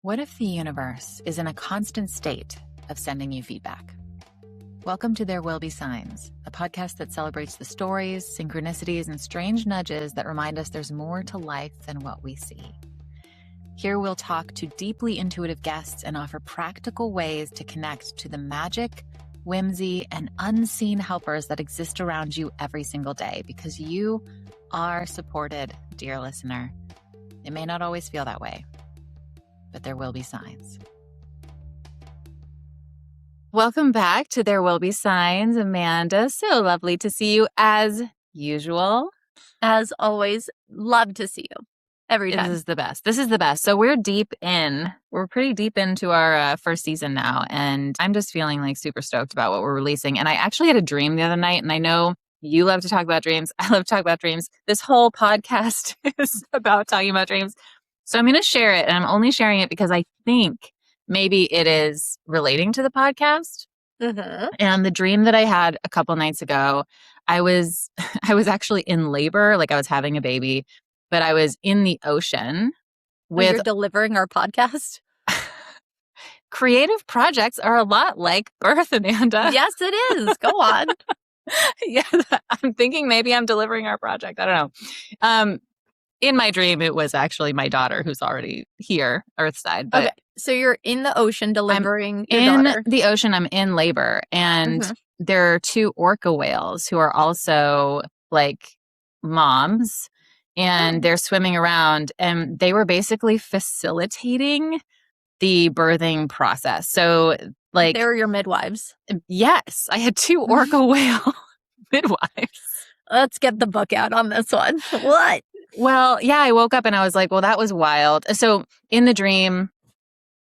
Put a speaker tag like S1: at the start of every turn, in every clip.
S1: What if the universe is in a constant state of sending you feedback? Welcome to There Will Be Signs, a podcast that celebrates the stories, synchronicities, and strange nudges that remind us there's more to life than what we see. Here we'll talk to deeply intuitive guests and offer practical ways to connect to the magic, whimsy, and unseen helpers that exist around you every single day, because you are supported, dear listener. It may not always feel that way, but there will be signs. Welcome back to There Will Be Signs, Amanda. So lovely to see you as usual.
S2: As always, love to see you every time.
S1: This is the best. This is the best. So we're pretty deep into our first season now, and I'm just feeling like super stoked about what we're releasing. And I actually had a dream the other night, and I know you love to talk about dreams. I love to talk about dreams. This whole podcast is about talking about dreams. So I'm going to share it, and I'm only sharing it because I think maybe it is relating to the podcast.
S2: Mm-hmm.
S1: And the dream that I had a couple nights ago, I was actually in labor, like I was having a baby, but I was in the ocean with...
S2: You're delivering our podcast?
S1: Creative projects are a lot like birth, Amanda.
S2: Yes, it is. Go on.
S1: Yeah, I'm thinking maybe I'm delivering our project. I don't know. In my dream, it was actually my daughter who's already here, Earthside. But
S2: okay, so you're in the ocean delivering your daughter.
S1: In the ocean, I'm in labor, and there are two orca whales who are also like moms, and they're swimming around, and they were basically facilitating the birthing process. So like...
S2: They were your midwives.
S1: Yes, I had two orca whale midwives.
S2: Let's get the book out on this one. What?
S1: Well, yeah, I woke up and I was like, well, that was wild. So in the dream,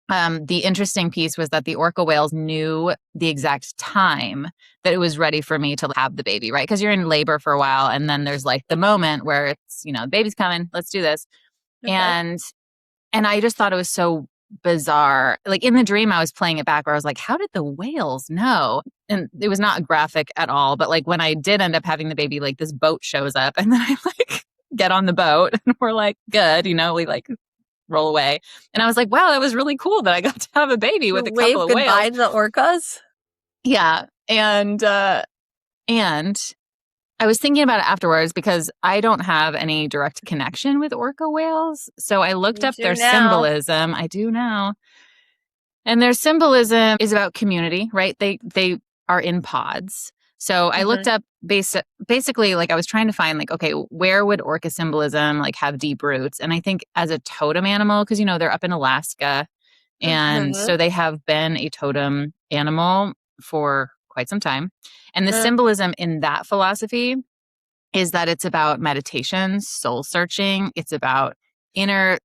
S1: the interesting piece was that the orca whales knew the exact time that it was ready for me to have the baby, right? Because you're in labor for a while, and then there's like the moment where it's, the baby's coming, let's do this. Okay. And I just thought it was so bizarre. Like in the dream, I was playing it back where I was like, how did the whales know? And it was not graphic at all. But like when I did end up having the baby, like this boat shows up, and then I like get on the boat and we're like, good, we like roll away. And I was like, wow, that was really cool that I got to have a baby with a couple of whales.
S2: Wave goodbye to the orcas?
S1: Yeah. And I was thinking about it afterwards because I don't have any direct connection with orca whales. So I looked up their symbolism. I do now. And their symbolism is about community, right? They are in pods. So I looked up basically, like I was trying to find like, okay, where would orca symbolism like have deep roots? And I think as a totem animal, because they're up in Alaska, and so they have been a totem animal for quite some time. And the symbolism in that philosophy is that it's about meditation, soul searching. It's about inner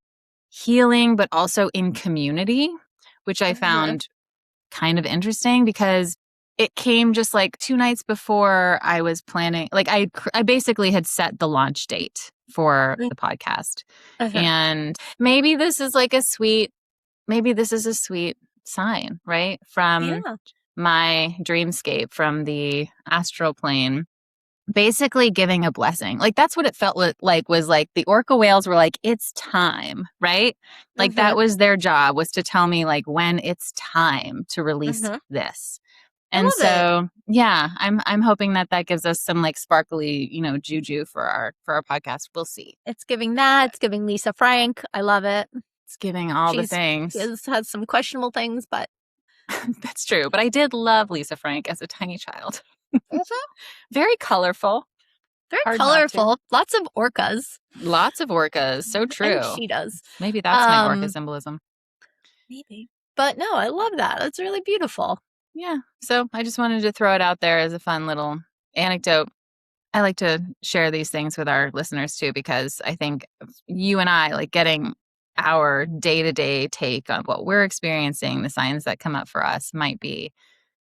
S1: healing, but also in community, which I found kind of interesting because it came just like 2 nights before I was planning. Like I basically had set the launch date for the podcast. And maybe this is a sweet sign, right? From my dreamscape, from the astral plane, basically giving a blessing. Like that's what it felt like, was like the orca whales were like, it's time, right? Like that was their job, was to tell me like when it's time to release this. And so, yeah, I'm hoping that gives us some like sparkly, juju for our podcast. We'll see.
S2: It's giving that. It's giving Lisa Frank. I love it.
S1: It's giving all the things.
S2: It has some questionable things, but
S1: that's true. But I did love Lisa Frank as a tiny child. Very colorful.
S2: Very colorful. Lots of orcas.
S1: Lots of orcas. So true.
S2: And she does.
S1: Maybe that's my orca symbolism.
S2: Maybe. But no, I love that. It's really beautiful.
S1: Yeah. So I just wanted to throw it out there as a fun little anecdote. I like to share these things with our listeners too, because I think you and I, like getting our day-to-day take on what we're experiencing, the signs that come up for us, might be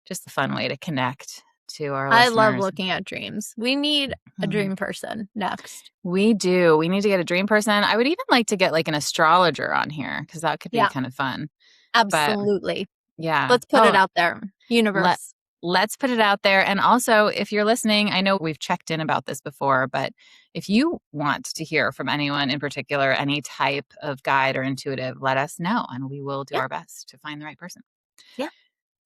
S1: just a fun way to connect to our listeners.
S2: I love looking at dreams. We need a dream person next.
S1: We do. We need to get a dream person. I would even like to get like an astrologer on here, because that could be kind of fun.
S2: Absolutely.
S1: But, yeah.
S2: Let's put it out there. Universe.
S1: let's put it out there. And also, if you're listening, I know we've checked in about this before, but if you want to hear from anyone in particular, any type of guide or intuitive, let us know and we will do our best to find the right person.
S2: Yeah.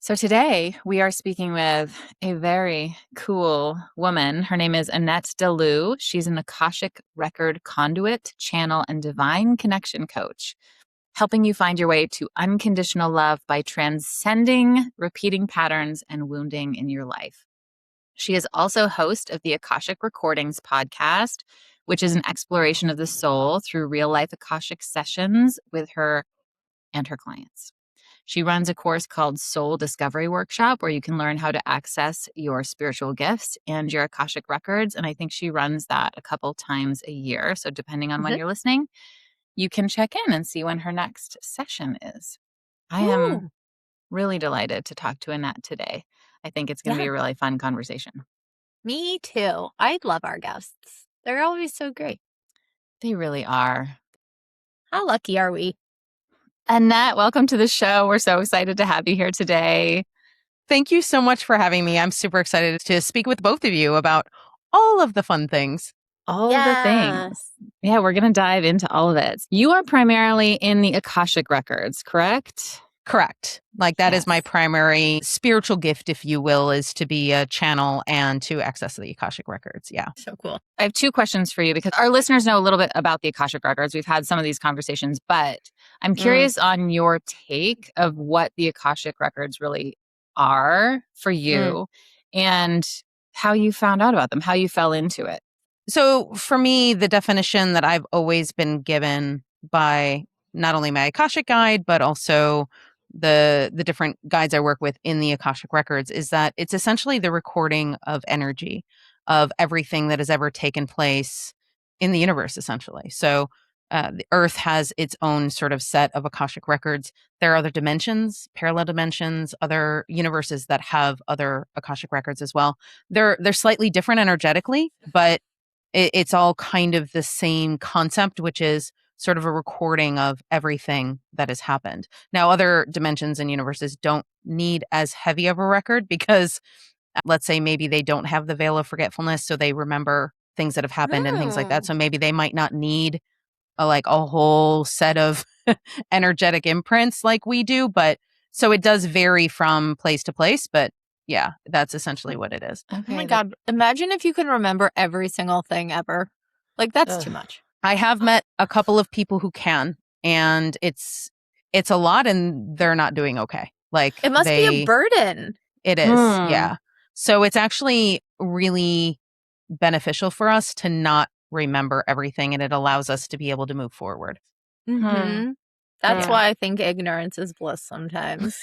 S1: So today we are speaking with a very cool woman. Her name is Annette Dalloo. She's an Akashic Record conduit, channel, and divine connection coach, helping you find your way to unconditional love by transcending repeating patterns and wounding in your life. She is also host of the Akashic Recordings podcast, which is an exploration of the soul through real-life Akashic sessions with her and her clients. She runs a course called Soul Discovery Workshop, where you can learn how to access your spiritual gifts and your Akashic records. And I think she runs that a couple times a year. So depending on when you're listening, you can check in and see when her next session is. I am really delighted to talk to Annette today. I think it's going to be a really fun conversation.
S2: Me too. I love our guests. They're always so great.
S1: They really are.
S2: How lucky are we?
S1: Annette, welcome to the show. We're so excited to have you here today.
S3: Thank you so much for having me. I'm super excited to speak with both of you about all of the fun things.
S1: All the things. Yeah, we're going to dive into all of it. You are primarily in the Akashic Records, correct?
S3: Correct. Like that is my primary spiritual gift, if you will, is to be a channel and to access the Akashic Records. Yeah.
S2: So cool.
S1: I have two questions for you because our listeners know a little bit about the Akashic Records. We've had some of these conversations, but I'm curious on your take of what the Akashic Records really are for you and how you found out about them, how you fell into it.
S3: So for me, the definition that I've always been given by not only my Akashic guide, but also the different guides I work with in the Akashic Records is that it's essentially the recording of energy of everything that has ever taken place in the universe, essentially. So the Earth has its own sort of set of Akashic Records. There are other dimensions, parallel dimensions, other universes that have other Akashic Records as well. They're slightly different energetically, but it's all kind of the same concept, which is sort of a recording of everything that has happened. Now, other dimensions and universes don't need as heavy of a record because, let's say, maybe they don't have the veil of forgetfulness, so they remember things that have happened and things like that. So maybe they might not need a whole set of energetic imprints like we do. But so it does vary from place to place, but yeah, that's essentially what it is.
S2: Okay, oh my God. Imagine if you can remember every single thing ever. Like, that's too much.
S3: I have met a couple of people who can, and it's a lot, and they're not doing okay. Like,
S2: it must be a burden.
S3: It is, yeah. So it's actually really beneficial for us to not remember everything, and it allows us to be able to move forward.
S2: That's why I think ignorance is bliss sometimes.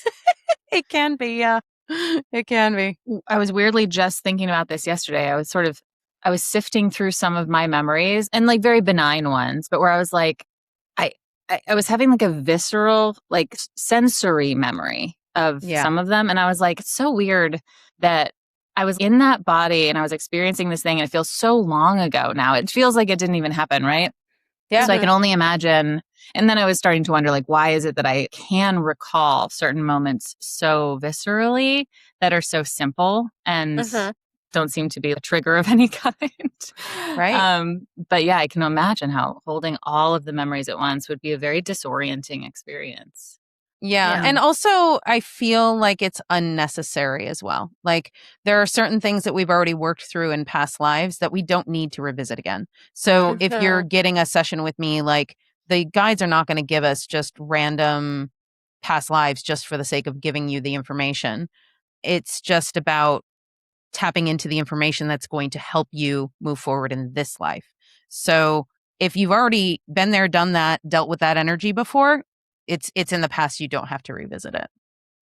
S3: It can be, yeah. It can be.
S1: I was weirdly just thinking about this yesterday. I was sifting through some of my memories and like very benign ones, but where I was like, I was having like a visceral, like sensory memory of some of them. And I was like, it's so weird that I was in that body and I was experiencing this thing and it feels so long ago now. It feels like it didn't even happen, right? Yeah. So I can only imagine. And then I was starting to wonder, like, why is it that I can recall certain moments so viscerally that are so simple and don't seem to be a trigger of any kind?
S3: Right.
S1: But yeah, I can imagine how holding all of the memories at once would be a very disorienting experience.
S3: Yeah. And also I feel like it's unnecessary as well. Like there are certain things that we've already worked through in past lives that we don't need to revisit again. So if you're getting a session with me, like the guides are not going to give us just random past lives just for the sake of giving you the information. It's just about tapping into the information that's going to help you move forward in this life. So if you've already been there, done that, dealt with that energy before, it's in the past. You don't have to revisit it.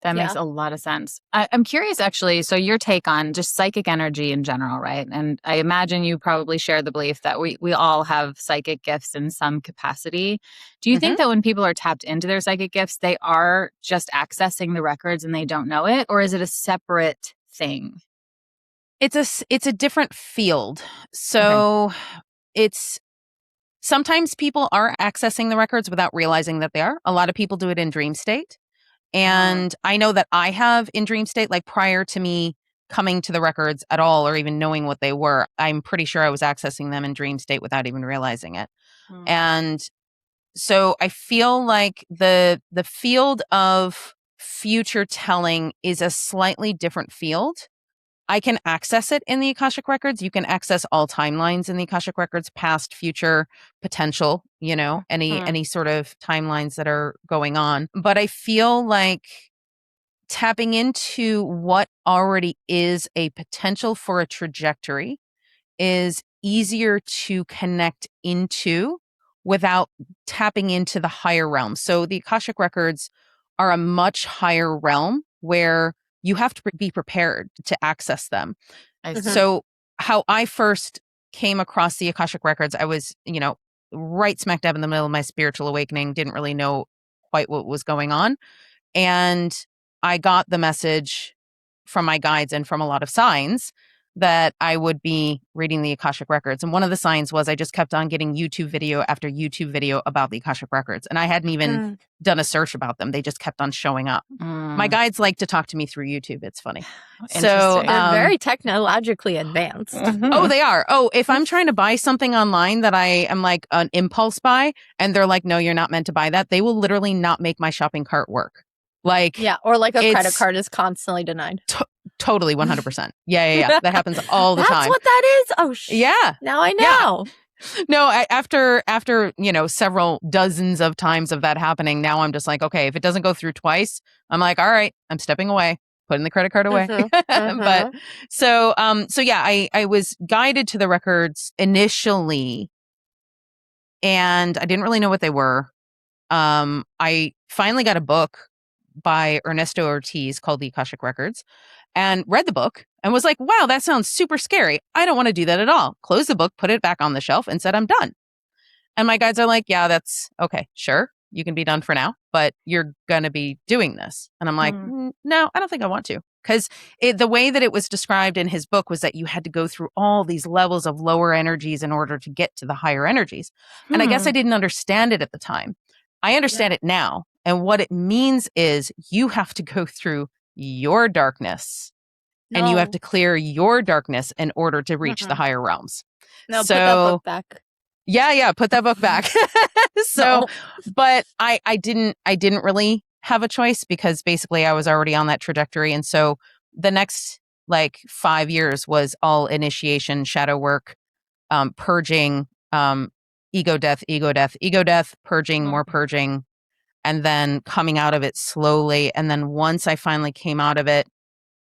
S1: That makes a lot of sense. I'm curious, actually, so your take on just psychic energy in general, right? And I imagine you probably share the belief that we all have psychic gifts in some capacity. Do you think that when people are tapped into their psychic gifts, they are just accessing the records and they don't know it? Or is it a separate thing?
S3: It's a different field. So it's sometimes people are accessing the records without realizing that they are. A lot of people do it in dream state. And I know that I have in dream state, like prior to me coming to the records at all or even knowing what they were, I'm pretty sure I was accessing them in dream state without even realizing it. And so I feel like the field of future telling is a slightly different field. I can access it in the Akashic Records. You can access all timelines in the Akashic Records, past, future, potential, any sort of timelines that are going on. But I feel like tapping into what already is a potential for a trajectory is easier to connect into without tapping into the higher realm. So the Akashic Records are a much higher realm where you have to be prepared to access them. So how I first came across the Akashic Records, I was, right smack dab in the middle of my spiritual awakening, didn't really know quite what was going on. And I got the message from my guides and from a lot of signs that I would be reading the Akashic Records. And one of the signs was I just kept on getting YouTube video after YouTube video about the Akashic Records. And I hadn't even done a search about them. They just kept on showing up. My guides like to talk to me through YouTube. It's funny. So
S2: they're very technologically advanced.
S3: Oh, they are. Oh, if I'm trying to buy something online that I am like an impulse buy and they're like, no, you're not meant to buy that, they will literally not make my shopping cart work. Like,
S2: yeah, or like a credit card is constantly denied.
S3: Totally 100%. Yeah. That happens all the time.
S2: That's what that is. Oh,
S3: yeah.
S2: Now I know.
S3: Yeah. No, after several dozens of times of that happening, now I'm just like, okay, if it doesn't go through twice, I'm like, all right, I'm stepping away, putting the credit card away. But so yeah, I was guided to the records initially, and I didn't really know what they were. I finally got a book by Ernesto Ortiz called The Akashic Records and read the book and was like, wow, that sounds super scary. I don't want to do that at all. Closed the book, put it back on the shelf and said, I'm done. And my guides are like, yeah, that's okay. Sure. You can be done for now, but you're going to be doing this. And I'm like, no, I don't think I want to. Because the way that it was described in his book was that you had to go through all these levels of lower energies in order to get to the higher energies. And I guess I didn't understand it at the time. I understand it now. And what it means is you have to go through your darkness and you have to clear your darkness in order to reach the higher realms.
S2: No, so, put that book back.
S3: Yeah, put that book back. But I didn't really have a choice because basically I was already on that trajectory. And so the next 5 years was all initiation, shadow work, purging, ego death, purging, more purging, and then coming out of it slowly. And then once I finally came out of it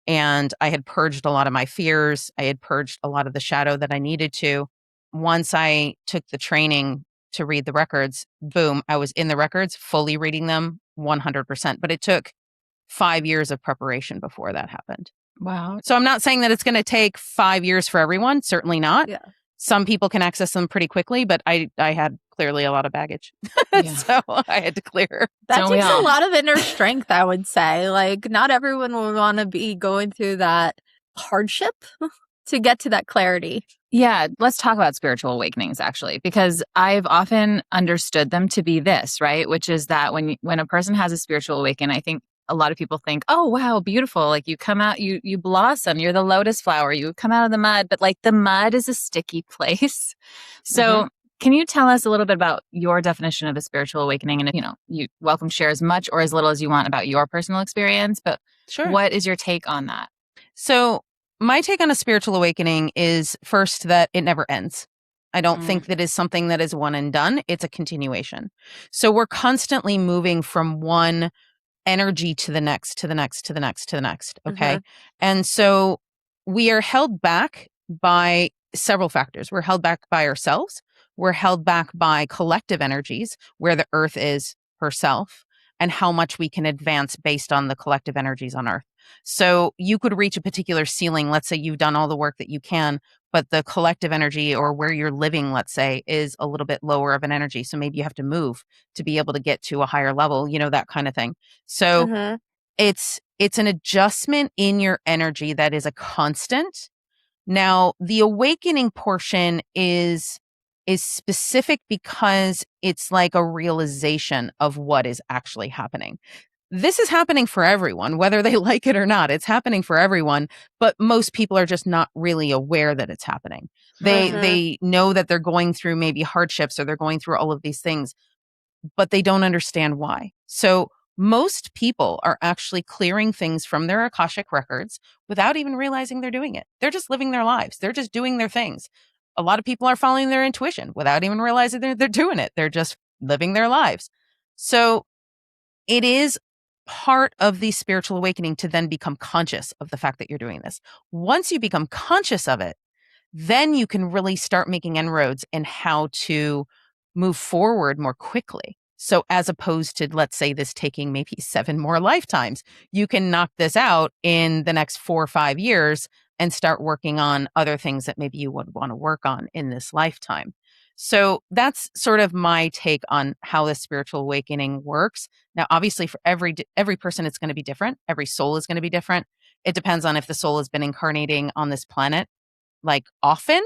S3: and I had purged a lot of my fears, I had purged a lot of the shadow that I needed to. Once I took the training to read the records, boom, I was in the records, fully reading them 100%. But it took 5 years of preparation before that happened.
S1: Wow.
S3: So I'm not saying that it's going to take 5 years for everyone. Certainly not. Yeah. Some people can access them pretty quickly, but I had clearly a lot of baggage. So I had to clear.
S2: That takes a lot of inner strength, I would say. Like, not everyone would want to be going through that hardship to get to that clarity.
S1: Yeah, let's talk about spiritual awakenings, actually, because I've often understood them to be this, right? Which is that when a person has a spiritual awakening, I think a lot of people think, oh, wow, beautiful. Like you come out, you blossom, you're the lotus flower, you come out of the mud, but like the mud is a sticky place. So can you tell us a little bit about your definition of a spiritual awakening? And, you welcome share as much or as little as you want about your personal experience, but what is your take on that?
S3: So my take on a spiritual awakening is first that it never ends. I don't think that is something that is one and done. It's a continuation. So we're constantly moving from one energy to the next, to the next, to the next, to the next. Okay. And so we are held back by several factors. We're held back by ourselves. We're held back by collective energies, where the earth is herself and how much we can advance based on the collective energies on earth. So you could reach a particular ceiling. Let's say you've done all the work that you can, but the collective energy or where you're living, let's say, is a little bit lower of an energy. So maybe you have to move to be able to get to a higher level, that kind of thing. So it's an adjustment in your energy that is a constant. Now, the awakening portion is specific because it's like a realization of what is actually happening. this is happening for everyone, whether they like it or not. It's happening for everyone, but most people are just not really aware that it's happening. They know that they're going through maybe hardships or they're going through all of these things, but they don't understand why. So most people are actually clearing things from their Akashic records without even realizing they're doing it. They're just living their lives. They're just doing their things. A lot of people are following their intuition without even realizing they're doing it. They're just living their lives. So it is part of the spiritual awakening to then become conscious of the fact that you're doing this. Once you become conscious of it, then you can really start making inroads in how to move forward more quickly. So as opposed to, let's say, this taking maybe 7 more lifetimes, you can knock this out in the next 4 or 5 years and start working on other things that maybe you would want to work on in this lifetime. So that's sort of my take on how the spiritual awakening works. Now, obviously, for every person, it's going to be different. Every soul is going to be different. It depends on if the soul has been incarnating on this planet like often,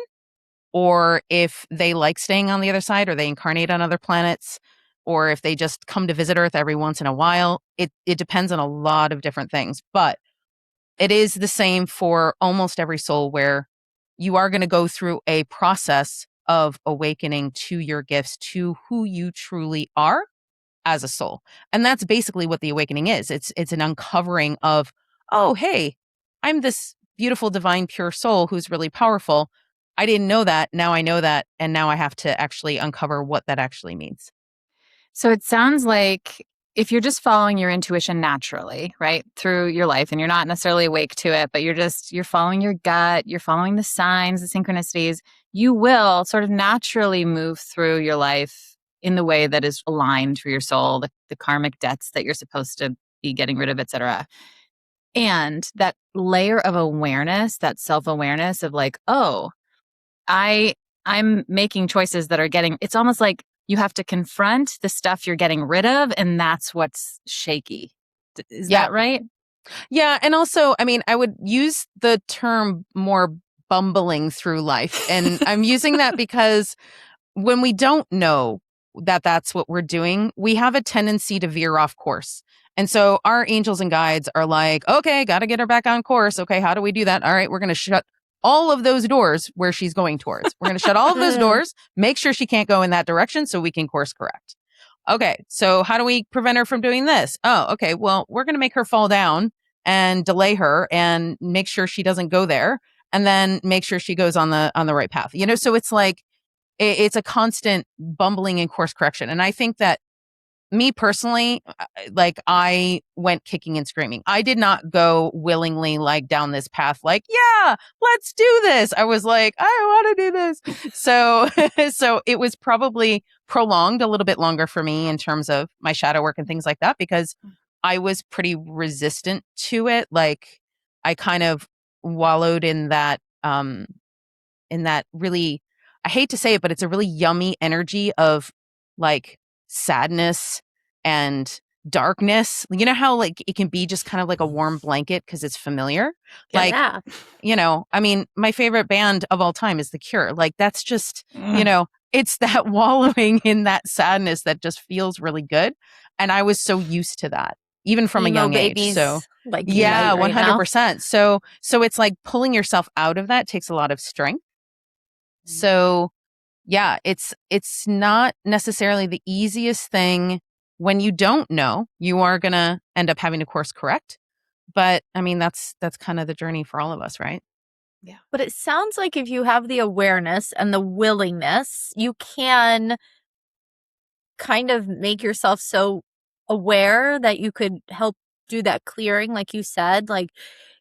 S3: or if they like staying on the other side, or they incarnate on other planets, or if they just come to visit Earth every once in a while. It depends on a lot of different things, but it is the same for almost every soul, where you are going to go through a process of awakening to your gifts, to who you truly are as a soul. And that's basically what the awakening is. It's an uncovering of, oh, hey, I'm this beautiful, divine, pure soul who's really powerful. I didn't know that. Now I know that. And now I have to actually uncover what that actually means.
S1: So it sounds like if you're just following your intuition naturally, right, through your life, and you're not necessarily awake to it, but you're following your gut, you're following the signs, the synchronicities, you will sort of naturally move through your life in the way that is aligned for your soul, the karmic debts that you're supposed to be getting rid of, et cetera. And that layer of awareness, that self-awareness of like, oh, I'm making choices that are it's almost like you have to confront the stuff you're getting rid of, and that's what's shaky. Is that right?
S3: Yeah. And also, I mean, I would use the term more bumbling through life. And I'm using that because when we don't know that that's what we're doing, we have a tendency to veer off course. And so our angels and guides are like, okay, got to get her back on course. Okay, how do we do that? All right, we're going to shut all of those doors where she's going towards. We're going to shut all of those doors, make sure she can't go in that direction so we can course correct. Okay, so how do we prevent her from doing this? Oh, okay, well, we're going to make her fall down and delay her and make sure she doesn't go there, and then make sure she goes on the right path. You know, so it's like it's a constant bumbling and course correction. And I think that me personally, like, I went kicking and screaming. I did not go willingly like down this path, like, yeah, let's do this. I was like, I want to do this. So, so it was probably prolonged a little bit longer for me in terms of my shadow work and things like that, because I was pretty resistant to it. Like, I kind of wallowed in that really, I hate to say it, but it's a really yummy energy of like sadness and darkness. You know how like it can be just kind of like a warm blanket because it's familiar? Like, you know, I mean, my favorite band of all time is The Cure. Like, that's just, you know, it's that wallowing in that sadness that just feels really good. And I was so used to that, even from
S2: Emo
S3: a young
S2: babies,
S3: age. So
S2: like,
S3: yeah,
S2: right
S3: 100%. So it's like pulling yourself out of that takes a lot of strength. So yeah, it's not necessarily the easiest thing when you don't know. You are going to end up having to course correct. But I mean, that's kind of the journey for all of us, right?
S2: Yeah. But it sounds like if you have the awareness and the willingness, you can kind of make yourself so aware that you could help do that clearing, like you said. Like,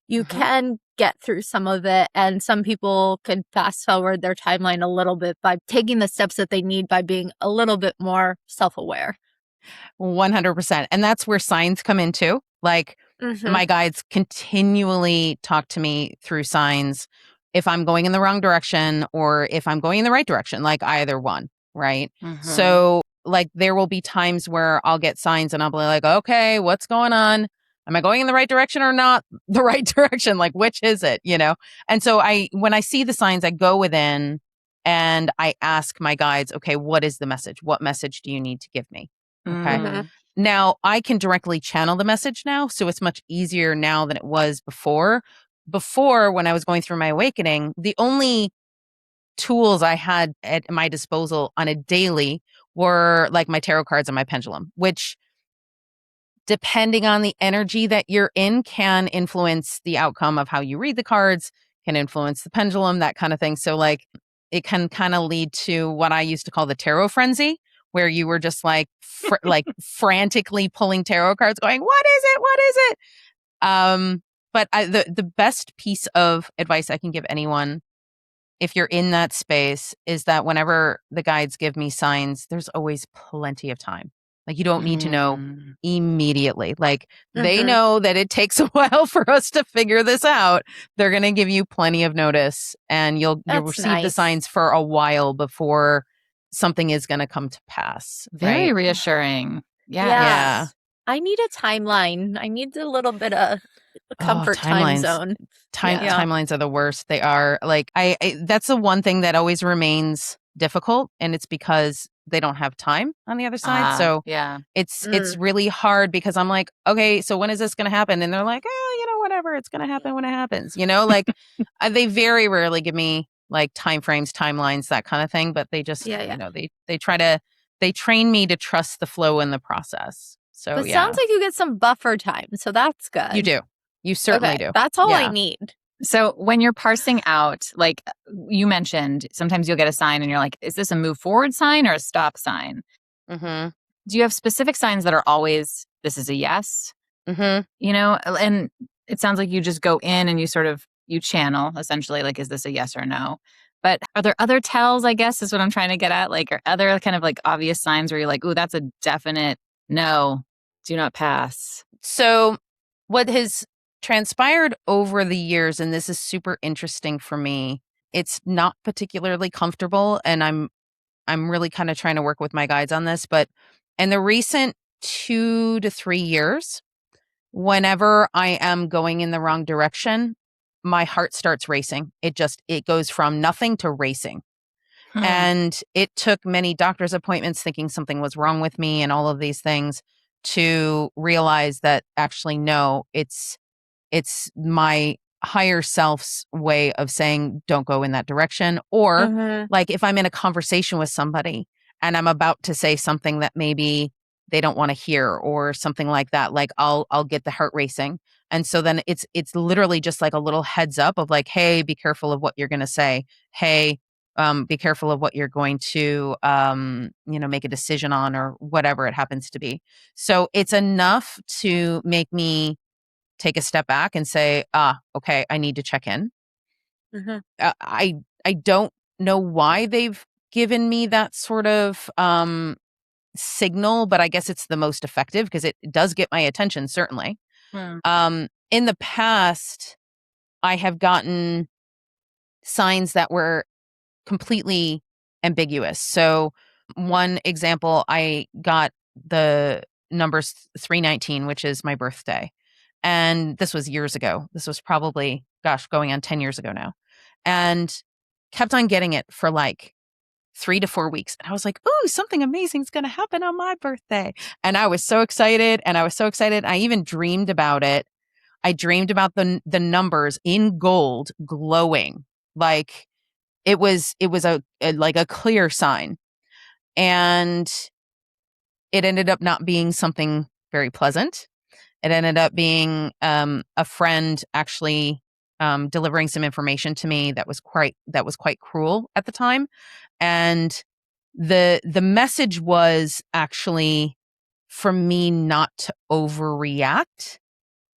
S2: you can get through some of it, and some people can fast forward their timeline a little bit by taking the steps that they need, by being a little bit more self-aware.
S3: 100%. And that's where signs come into. Like, my guides continually talk to me through signs if I'm going in the wrong direction or if I'm going in the right direction, like either one, right? So like there will be times where I'll get signs and I'll be like, okay, what's going on? Am I going in the right direction or not the right direction? Like, which is it, you know? And so when I see the signs, I go within and I ask my guides, okay, what is the message? What message do you need to give me? Okay. Now I can directly channel the message now, so it's much easier now than it was before. Before, when I was going through my awakening, the only tools I had at my disposal on a daily were like my tarot cards and my pendulum, which, depending on the energy that you're in, can influence the outcome of how you read the cards, can influence the pendulum, that kind of thing. So like it can kind of lead to what I used to call the tarot frenzy, where you were just like like frantically pulling tarot cards going, what is it? What is it? But the best piece of advice I can give anyone, if you're in that space, is that whenever the guides give me signs, there's always plenty of time. Like you don't need to know immediately. Like they know that it takes a while for us to figure this out. They're going to give you plenty of notice, and you'll receive the signs for a while before something is going to come to pass.
S1: Very reassuring. Yes.
S3: Yeah.
S2: I need a timeline. I need a little bit of comfort time zone.
S3: Timelines are the worst. They are like, I that's the one thing that always remains difficult, and it's because they don't have time on the other side. So
S1: yeah,
S3: it's really hard because I'm like, okay, so when is this going to happen? And they're like, whatever, it's going to happen when it happens. Like they very rarely give me like time frames, timelines, that kind of thing. But they just, they train me to trust the flow in the process. So
S2: it sounds like you get some buffer time, so that's good.
S3: You do. You certainly do.
S2: That's all I need.
S1: So when you're parsing out, like you mentioned, sometimes you'll get a sign and you're like, is this a move forward sign or a stop sign?
S3: Mm-hmm.
S1: Do you have specific signs that are always, this is a yes?
S3: Mm-hmm.
S1: And it sounds like you just go in and you channel essentially, like, is this a yes or no? But are there other tells, I guess, is what I'm trying to get at? Like, are other kind of like obvious signs where you're like, ooh, that's a definite no, do not pass?
S3: So what has transpired over the years, and this is super interesting for me, it's not particularly comfortable, and I'm really kind of trying to work with my guides on this, but in the recent 2 to 3 years, whenever I am going in the wrong direction, my heart starts racing. It goes from nothing to racing. And it took many doctor's appointments thinking something was wrong with me and all of these things to realize that actually, no, it's my higher self's way of saying, don't go in that direction. Or like if I'm in a conversation with somebody and I'm about to say something that maybe they don't want to hear or something like that, like I'll get the heart racing. And so then it's literally just like a little heads up of like, hey, be careful of what you're going to say. Hey, be careful of what you're going to, make a decision on, or whatever it happens to be. So it's enough to make me take a step back and say, okay, I need to check in. I don't know why they've given me that sort of signal, but I guess it's the most effective because it does get my attention, certainly. In the past, I have gotten signs that were completely ambiguous. So one example, I got the numbers 319, which is my birthday. And this was years ago. This was probably, going on 10 years ago now. And kept on getting it for like 3 to 4 weeks. And I was like, ooh, something amazing is going to happen on my birthday. And I was so excited. I even dreamed about it. I dreamed about the numbers in gold glowing. Like it was like a clear sign. And it ended up not being something very pleasant. It ended up being a friend actually delivering some information to me that was quite cruel at the time. And the message was actually for me not to overreact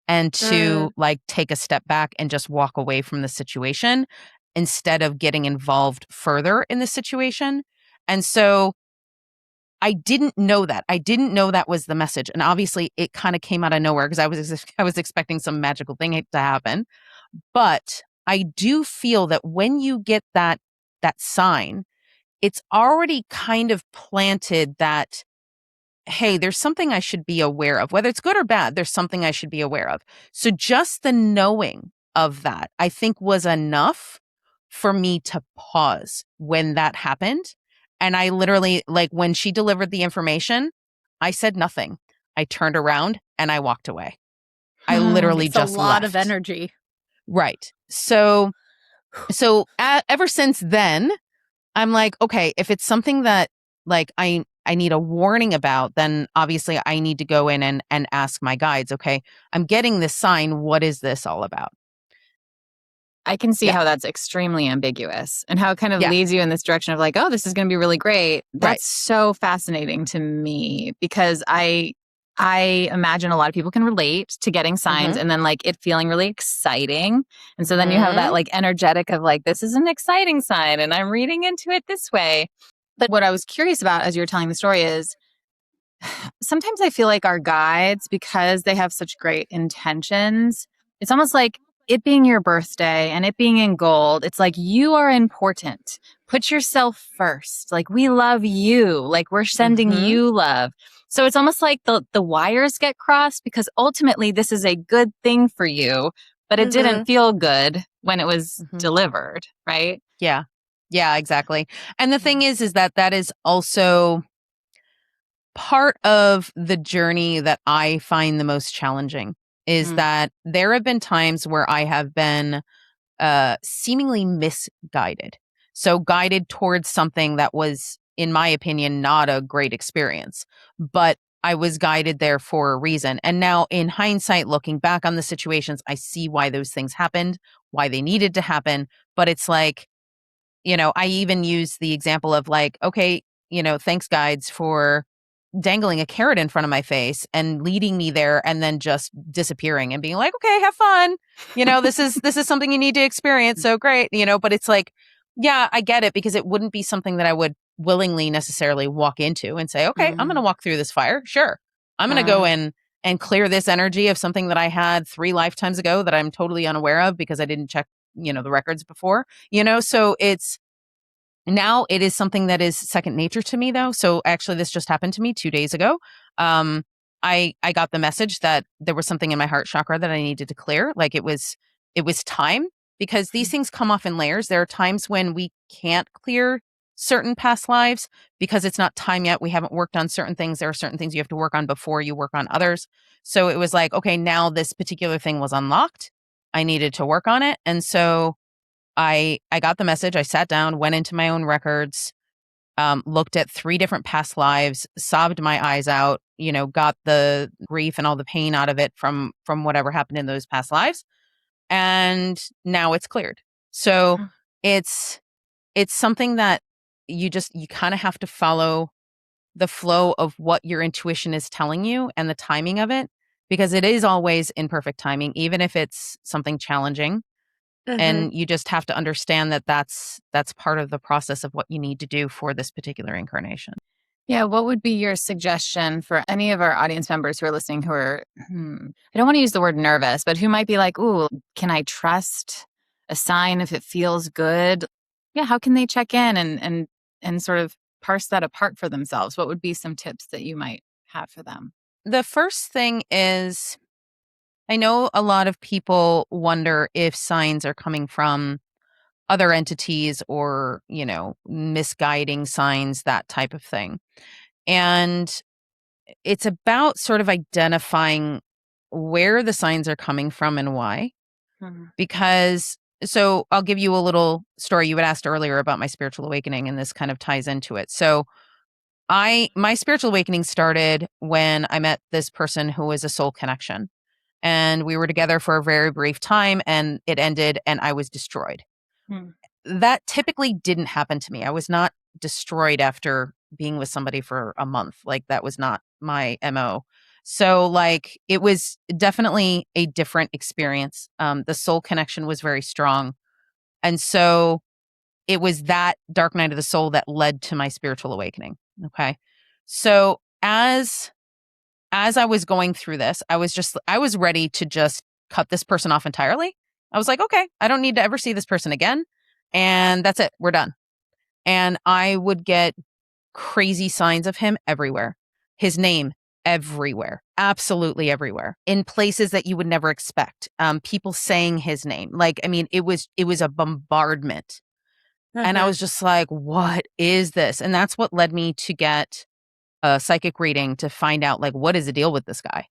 S3: and to like take a step back and just walk away from the situation instead of getting involved further in the situation. And so I didn't know that. I didn't know that was the message. And obviously it kind of came out of nowhere because I was expecting some magical thing to happen. But I do feel that when you get that sign, it's already kind of planted that, hey, there's something I should be aware of. Whether it's good or bad, there's something I should be aware of. So just the knowing of that, I think, was enough for me to pause when that happened. And I literally, like when she delivered the information, I said nothing. I turned around and I walked away. I literally
S2: it's
S3: just
S2: a lot
S3: left.
S2: of energy.
S3: Right. So ever since then, I'm like, okay, if it's something that like I need a warning about, then obviously I need to go in and ask my guides, okay, I'm getting this sign. What is this all about?
S1: I can see
S3: Yeah.
S1: how that's extremely ambiguous and how it kind of
S3: Yeah.
S1: leads you in this direction of like, oh, this is going to be really great. That's
S3: Right.
S1: so fascinating to me because I imagine a lot of people can relate to getting signs and then like it feeling really exciting. And so then you have that like energetic of like, this is an exciting sign and I'm reading into it this way. But what I was curious about as you were telling the story is sometimes I feel like our guides, because they have such great intentions, it's almost like it being your birthday and it being in gold. It's like you are important. Put yourself first. Like we love you. Like we're sending you love. So it's almost like the wires get crossed because ultimately this is a good thing for you, but it didn't feel good when it was delivered, right?
S3: Yeah. Yeah, exactly. And the thing is that is also part of the journey that I find the most challenging is that there have been times where I have been seemingly misguided. So guided towards something that was, in my opinion, not a great experience, but I was guided there for a reason. And now in hindsight, looking back on the situations, I see why those things happened, why they needed to happen. But it's like, I even use the example of like, okay, thanks guides for dangling a carrot in front of my face and leading me there and then just disappearing and being like, okay, have fun. This is something you need to experience. So great. But it's like, yeah, I get it because it wouldn't be something that I would willingly necessarily walk into and say, okay, I'm going to walk through this fire. Sure. I'm going to go in and clear this energy of something that I had 3 lifetimes ago that I'm totally unaware of because I didn't check, the records before, so now it is something that is second nature to me though. So actually this just happened to me 2 days ago. I got the message that there was something in my heart chakra that I needed to clear. Like it was time because these things come off in layers. There are times when we can't clear certain past lives because it's not time yet. We haven't worked on certain things. There are certain things you have to work on before you work on others. So it was like, okay, now this particular thing was unlocked. I needed to work on it. And so I got the message. I sat down, went into my own records, looked at 3 different past lives, sobbed my eyes out, got the grief and all the pain out of it from whatever happened in those past lives. And now it's cleared. So it's something that you kind of have to follow the flow of what your intuition is telling you and the timing of it, because it is always in perfect timing, even if it's something challenging. And you just have to understand that that's part of the process of what you need to do for this particular incarnation.
S1: Yeah, what would be your suggestion for any of our audience members who are listening who are, I don't want to use the word nervous, but who might be like, ooh, can I trust a sign if it feels good? Yeah, how can they check in and sort of parse that apart for themselves? What would be some tips that you might have for them?
S3: The first thing is, I know a lot of people wonder if signs are coming from other entities or, misguiding signs, that type of thing. And it's about sort of identifying where the signs are coming from and why. Because, so I'll give you a little story. You had asked earlier about my spiritual awakening, and this kind of ties into it. So my spiritual awakening started when I met this person who was a soul connection. And we were together for a very brief time and it ended and I was destroyed. That typically didn't happen to me. I was not destroyed after being with somebody for a month. Like that was not my MO. So like it was definitely a different experience. The soul connection was very strong. And so it was that dark night of the soul that led to my spiritual awakening. Okay. So as I was going through this, I was ready to just cut this person off entirely. I was like, okay, I don't need to ever see this person again. And that's it. We're done. And I would get crazy signs of him everywhere. His name everywhere, absolutely everywhere, in places that you would never expect. People saying his name. Like, I mean, it was a bombardment. And I was just like, what is this? And that's what led me to get a psychic reading to find out like what is the deal with this guy.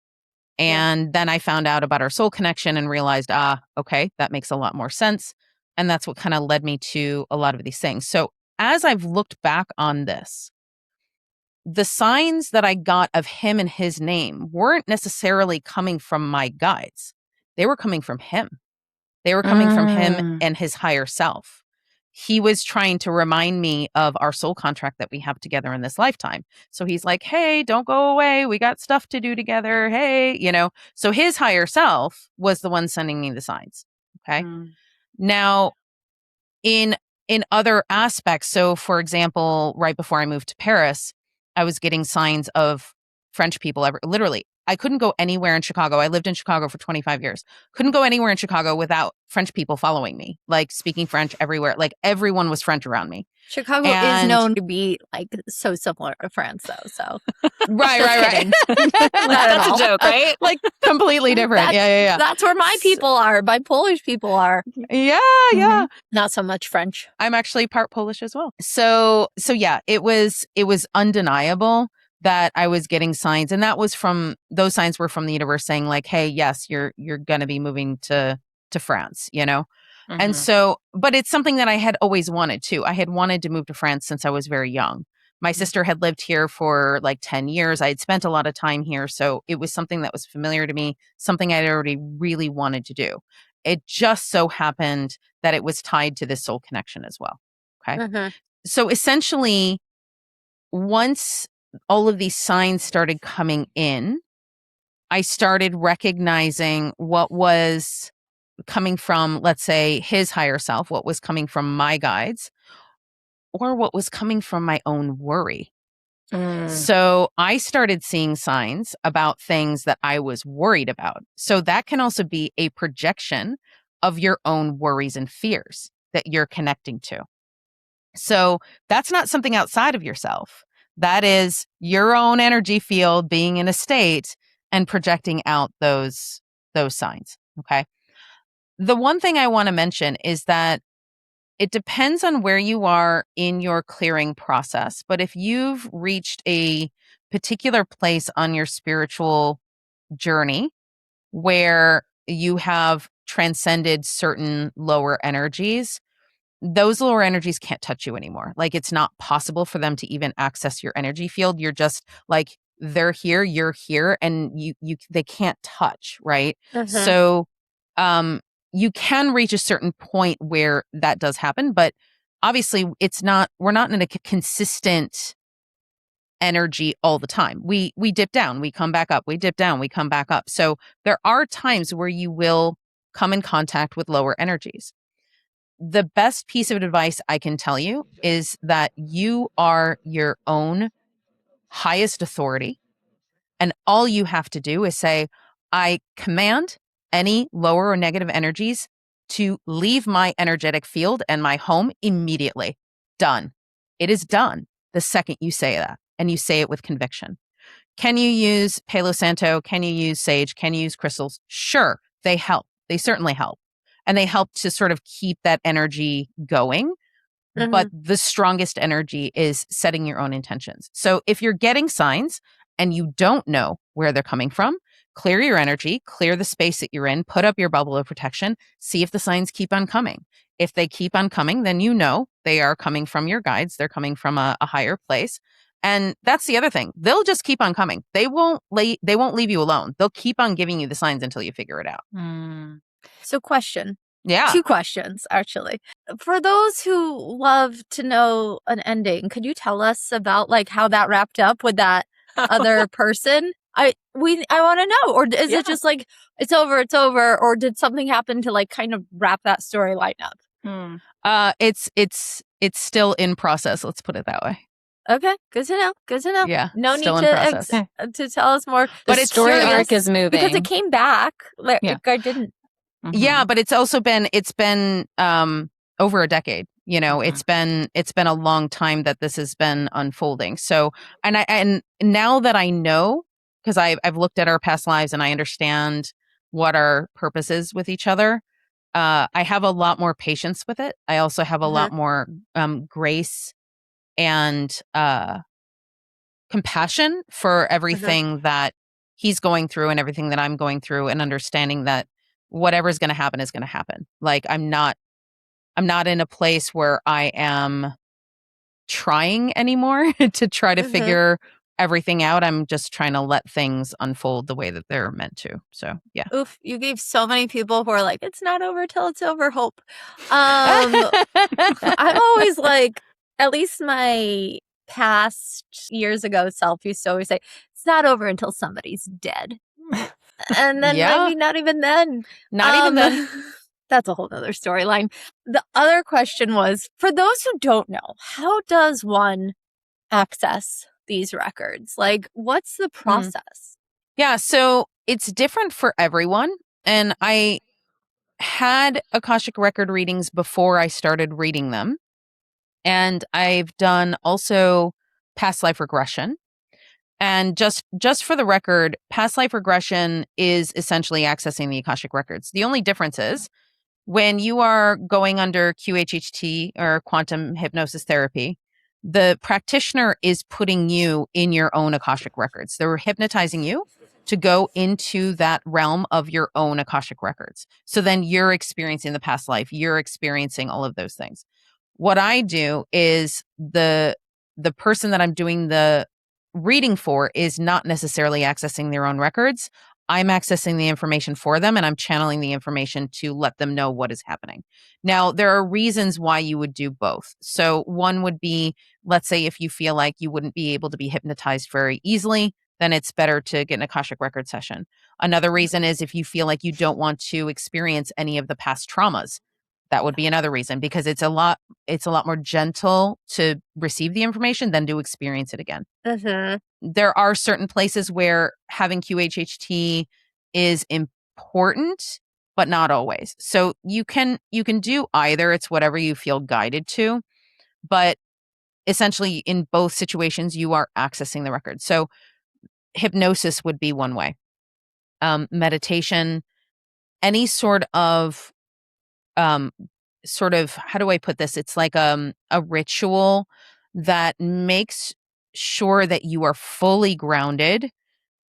S3: And then I found out about our soul connection and realized, okay, that makes a lot more sense. And that's what kind of led me to a lot of these things. So as I've looked back on this, the signs that I got of him and his name weren't necessarily coming from my guides. They were coming from him. They were coming from him and his higher self. He was trying to remind me of our soul contract that we have together in this lifetime. So he's like, hey, don't go away. We got stuff to do together. Hey, so his higher self was the one sending me the signs. Okay. Now, in other aspects, so for example, right before I moved to Paris, I was getting signs of French people. Literally, I couldn't go anywhere in Chicago. I lived in Chicago for 25 years. Couldn't go anywhere in Chicago without French people following me, like speaking French everywhere. Like everyone was French around me.
S2: Chicago is known to be like so similar to France, though. So
S3: right.
S1: That's a joke, right?
S3: Like completely different. Yeah.
S2: That's where my people are. My Polish people are.
S3: Yeah.
S2: Not so much French.
S3: I'm actually part Polish as well. So yeah, it was undeniable that I was getting signs, and those signs were from the universe saying like, hey, yes, you're going to be moving to France, And so, but it's something that I had always wanted to. I had wanted to move to France since I was very young. My sister had lived here for like 10 years. I had spent a lot of time here. So it was something that was familiar to me, something I'd already really wanted to do. It just so happened that it was tied to this soul connection as well. Okay. So essentially, once all of these signs started coming in, I started recognizing what was coming from, let's say, his higher self, what was coming from my guides, or what was coming from my own worry. So I started seeing signs about things that I was worried about. So that can also be a projection of your own worries and fears that you're connecting to. So that's not something outside of yourself. That is your own energy field being in a state and projecting out those signs. Okay. The one thing I want to mention is that it depends on where you are in your clearing process. But if you've reached a particular place on your spiritual journey where you have transcended certain lower energies, those lower energies can't touch you anymore. Like it's not possible for them to even access your energy field. You're just like, they're here, you're here, and they can't touch, right? So you can reach a certain point where that does happen, but obviously we're not in a consistent energy all the time. We dip down, we come back up, we dip down, we come back up. So there are times where you will come in contact with lower energies. The best piece of advice I can tell you is that you are your own highest authority. And all you have to do is say, I command any lower or negative energies to leave my energetic field and my home immediately. Done. It is done the second you say that, and you say it with conviction. Can you use Palo Santo? Can you use sage? Can you use crystals? Sure, they help. They certainly help. And they help to sort of keep that energy going. But the strongest energy is setting your own intentions. So if you're getting signs and you don't know where they're coming from, clear your energy, clear the space that you're in, put up your bubble of protection, see if the signs keep on coming. If they keep on coming, then you know they are coming from your guides. They're coming from a higher place. And that's the other thing. They'll just keep on coming. They won't leave you alone. They'll keep on giving you the signs until you figure it out.
S2: So question.
S3: Yeah.
S2: 2 questions, actually. For those who love to know an ending, could you tell us about like how that wrapped up with that other person? I want to know. Or is it just like, it's over, or did something happen to like kind of wrap that storyline up?
S3: It's still in process. Let's put it that way.
S2: Okay, good to know.
S3: Yeah,
S2: no need to tell us more.
S1: But its story arc is moving
S2: because it came back. Like I didn't.
S3: Yeah, but it's been over a decade. It's been a long time that this has been unfolding. So, and now that I know, because I've looked at our past lives and I understand what our purpose is with each other, I have a lot more patience with it. I also have a lot more grace and compassion for everything that he's going through and everything that I'm going through, and understanding that whatever's going to happen is going to happen. Like I'm not in a place where I am trying anymore to try to figure everything out. I'm just trying to let things unfold the way that they're meant to. So yeah.
S2: Oof, you gave so many people who are like, it's not over till it's over hope. I'm always like, at least my past years ago self used to always say, it's not over until somebody's dead. And then maybe not even then.
S3: Not even then.
S2: That's a whole other storyline. The other question was, for those who don't know, how does one access these records? Like, what's the process?
S3: Yeah, so it's different for everyone. And I had Akashic record readings before I started reading them. And I've done also past life regression. And just for the record, past life regression is essentially accessing the Akashic records. The only difference is when you are going under QHHT or quantum hypnosis therapy, the practitioner is putting you in your own Akashic records. They're hypnotizing you to go into that realm of your own Akashic records. So then you're experiencing the past life, you're experiencing all of those things. What I do is the person that I'm doing the reading for is not necessarily accessing their own records. I'm accessing the information for them, and I'm channeling the information to let them know what is happening. Now, there are reasons why you would do both. So one would be, let's say if you feel like you wouldn't be able to be hypnotized very easily, then it's better to get an Akashic record session. Another reason is if you feel like you don't want to experience any of the past traumas. That would be another reason, because it's a lot more gentle to receive the information than to experience it again. There are certain places where having QHHT is important, but not always. So you can do either. It's whatever you feel guided to, but essentially in both situations, you are accessing the record. So hypnosis would be one way. Meditation, any sort of, how do I put this? It's like a ritual that makes sure that you are fully grounded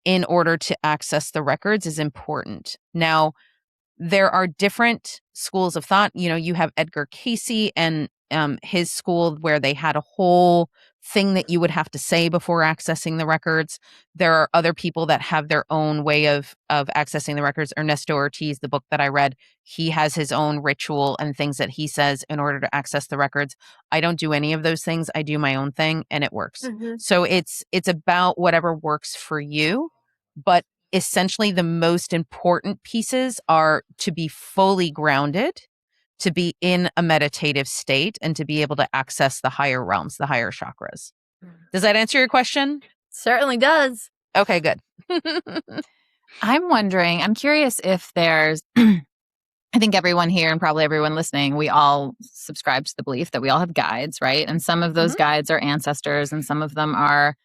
S3: in order to access the records is important. Now, there are different schools of thought. You know, you have Edgar Cayce and his school where they had a whole thing that you would have to say before accessing the records. There are other people that have their own way of accessing the records. Ernesto Ortiz, the book that I read, he has his own ritual and things that he says in order to access the records. I don't do any of those things. I do my own thing, and it works. So it's about whatever works for you, but essentially the most important pieces are to be fully grounded, to be in a meditative state, and to be able to access the higher realms, the higher chakras. Does that answer your question?
S2: Certainly does.
S3: Okay, good.
S1: I'm curious if there's, I think everyone here and probably everyone listening, we all subscribe to the belief that we all have guides, right? And some of those guides are ancestors, and some of them are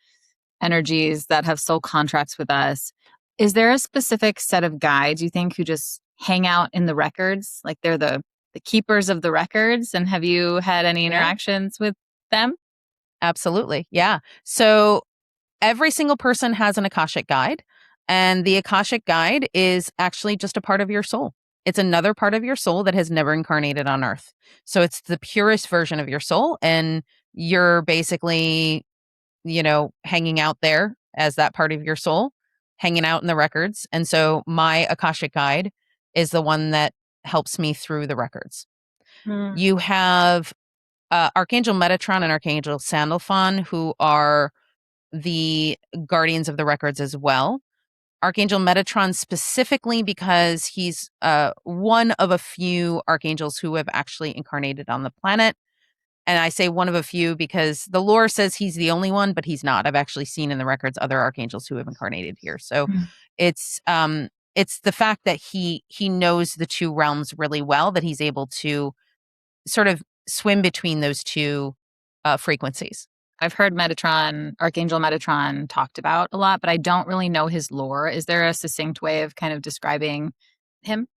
S1: energies that have soul contracts with us. Is there a specific set of guides you think who just hang out in the records? Like they're the keepers of the records? And have you had any interactions with them?
S3: Absolutely. Yeah. So every single person has an Akashic guide, and the Akashic guide is actually just a part of your soul. It's another part of your soul that has never incarnated on Earth. So it's the purest version of your soul, and you're basically, hanging out there as that part of your soul, hanging out in the records. And so my Akashic guide is the one that helps me through the records. You have Archangel Metatron and Archangel Sandalphon, who are the guardians of the records as well. Archangel Metatron specifically because he's one of a few archangels who have actually incarnated on the planet. And I say one of a few because the lore says he's the only one, but he's not. I've actually seen in the records other archangels who have incarnated here. So it's the fact that he knows the two realms really well, that he's able to sort of swim between those two frequencies.
S1: I've heard Archangel Metatron talked about a lot, but I don't really know his lore. Is there a succinct way of kind of describing him?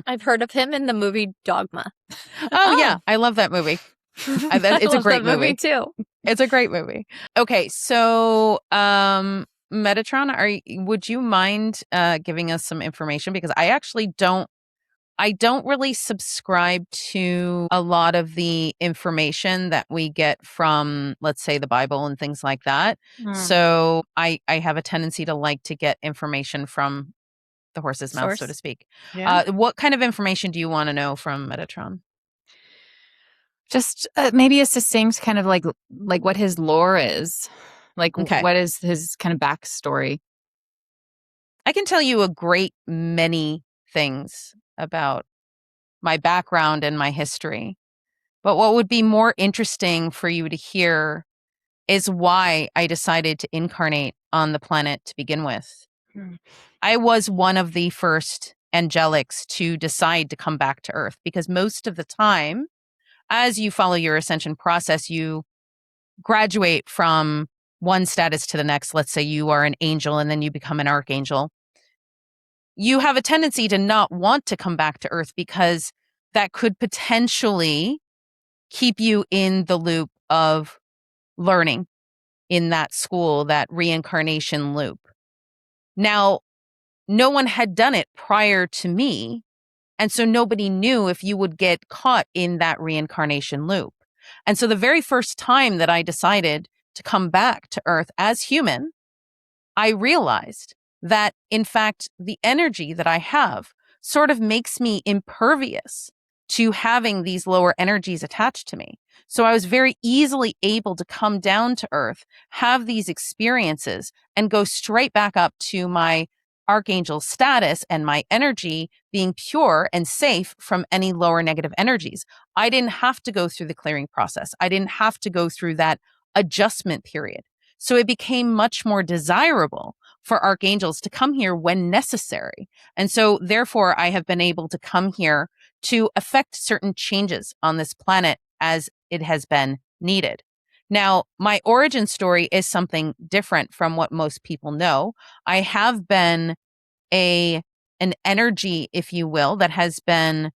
S2: I've heard of him in the movie Dogma.
S3: Oh, yeah. I love that movie. It's a great
S2: movie too.
S3: It's a great movie. Okay, so Metatron, would you mind giving us some information? Because I actually don't really subscribe to a lot of the information that we get from, let's say, the Bible and things like that. So I have a tendency to like to get information from the horse's mouth, so to speak.
S1: Yeah.
S3: What kind of information do you want to know from Metatron?
S1: Just maybe a succinct kind of like what his lore is. Like,
S3: Okay.
S1: what is his kind of backstory?
S3: I can tell you a great many things about my background and my history. But what would be more interesting for you to hear is why I decided to incarnate on the planet to begin with. I was one of the first angelics to decide to come back to Earth because most of the time, as you follow your ascension process, you graduate from one status to the next. Let's say you are an angel and then you become an archangel. You have a tendency to not want to come back to Earth because that could potentially keep you in the loop of learning in that school, that reincarnation loop. Now, no one had done it prior to me, and so nobody knew if you would get caught in that reincarnation loop. And so the very first time that I decided to come back to Earth as human, I realized that, in fact, the energy that I have sort of makes me impervious to having these lower energies attached to me. So I was very easily able to come down to Earth, have these experiences, and go straight back up to my archangel status and my energy being pure and safe from any lower negative energies. I didn't have to go through the clearing process. I didn't have to go through that adjustment period. So it became much more desirable for archangels to come here when necessary. And so therefore, I have been able to come here to affect certain changes on this planet as it has been needed. Now, my origin story is something different from what most people know. I have been an energy, if you will, that has been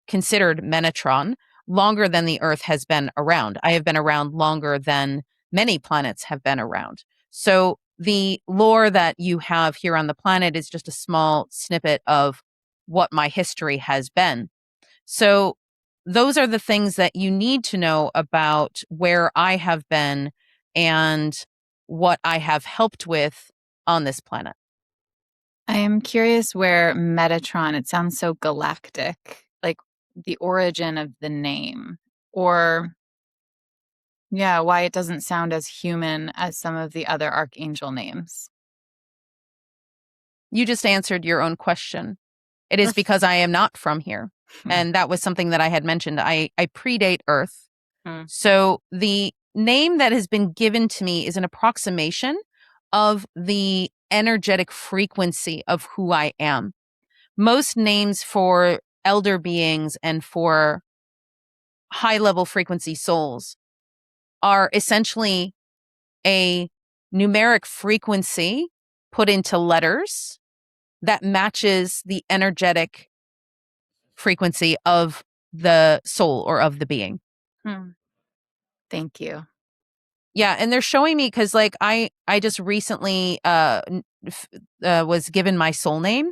S3: considered Metatron longer than the Earth has been around. I have been around longer than many planets have been around. So the lore that you have here on the planet is just a small snippet of what my history has been. So those are the things that you need to know about where I have been and what I have helped with on this planet.
S1: I am curious where Metatron, it sounds so galactic, like the origin of the name, or why it doesn't sound as human as some of the other archangel names.
S3: You just answered your own question. It is because I am not from here. And that was something that I had mentioned. I predate Earth. So the name that has been given to me is an approximation of the energetic frequency of who I am. Most names for elder beings and for high level frequency souls are essentially a numeric frequency put into letters that matches the energetic frequency of the soul or of the being.
S1: Thank you.
S3: Yeah, and they're showing me because, like, I just recently was given my soul name,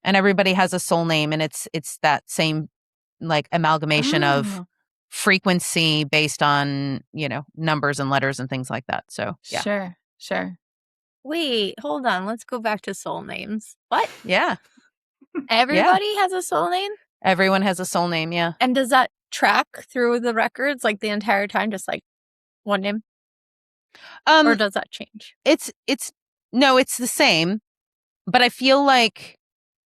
S3: and everybody has a soul name, and it's that same like amalgamation of frequency based on numbers and letters and things like that. So yeah,
S1: Sure.
S2: Wait, hold on. Let's go back to soul names. What?
S3: yeah.
S2: Everybody has a soul name?
S3: Everyone has a soul name. Yeah.
S2: And does that track through the records like the entire time, just like one name? Or does that change?
S3: It's the same, but I feel like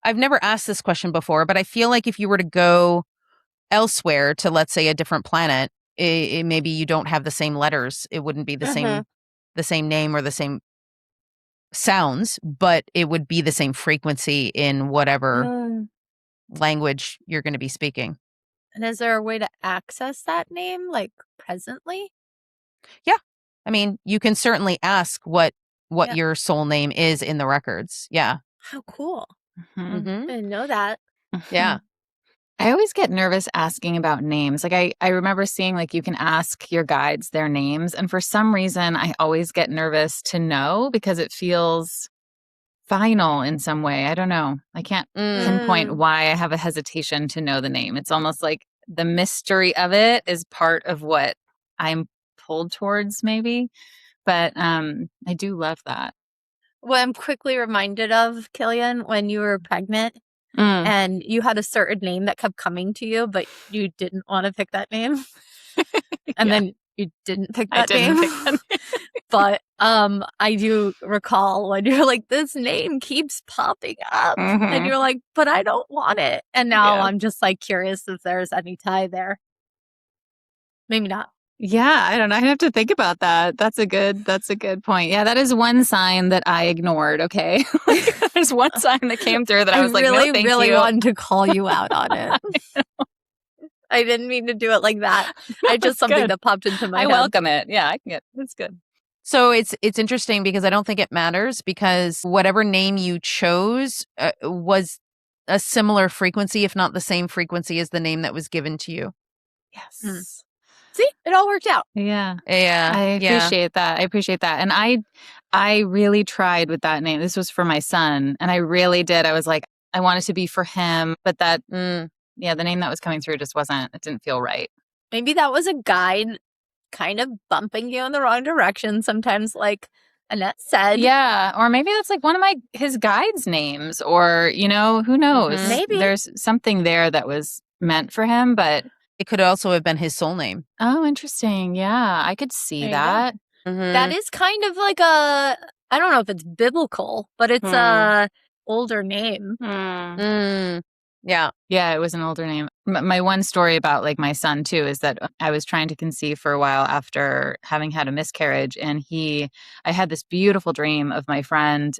S3: I've never asked this question before, but I feel like if you were to go elsewhere to, let's say, a different planet, maybe you don't have the same letters. It wouldn't be the same name or the same sounds, but it would be the same frequency in whatever language you're going to be speaking.
S2: And is there a way to access that name, like presently?
S3: Yeah. I mean, you can certainly ask what your soul name is in the records. Yeah.
S2: How cool.
S3: Mm-hmm.
S2: I didn't know that.
S3: Yeah.
S1: I always get nervous asking about names. Like I remember seeing like you can ask your guides their names. And for some reason, I always get nervous to know because it feels final in some way. I don't know. I can't pinpoint why I have a hesitation to know the name. It's almost like the mystery of it is part of what I'm pulled towards maybe. But I do love that.
S2: What I'm quickly reminded of, Killian, when you were pregnant and you had a certain name that kept coming to you, but you didn't want to pick that name. And then you didn't pick that name. But I do recall when you're like, this name keeps popping up. And you're like, but I don't want it. And now I'm just like curious if there's any tie there. Maybe not.
S1: Yeah, I don't know. I have to think about that. That's a good point. Yeah, that is one sign that I ignored, okay? There's one sign that came through that I was like,
S2: really,
S1: no, thank
S2: really
S1: you.
S2: wanted to call you out on it. I didn't mean to do it like that. I just something that popped into my head.
S1: I welcome it. Yeah, I can get it's good.
S3: So it's interesting because I don't think it matters because whatever name you chose was a similar frequency, if not the same frequency as the name that was given to you.
S1: Yes.
S2: See, it all worked out.
S1: Yeah.
S3: Yeah.
S1: I appreciate that. I appreciate that. And I really tried with that name. This was for my son. And I really did. I was like, I wanted to be for him. But that, the name that was coming through just it didn't feel right.
S2: Maybe that was a guide kind of bumping you in the wrong direction. Sometimes, like Annette said.
S1: Yeah. Or maybe that's like one of his guides' names. Or, who knows?
S2: Maybe.
S1: There's something there that was meant for him, but
S3: it could also have been his soul name.
S1: Oh, interesting. Yeah, I could see that.
S2: That is kind of like I don't know if it's biblical, but it's a older name.
S3: Yeah.
S1: Yeah, it was an older name. My one story about like my son too is that I was trying to conceive for a while after having had a miscarriage. And I had this beautiful dream of my friend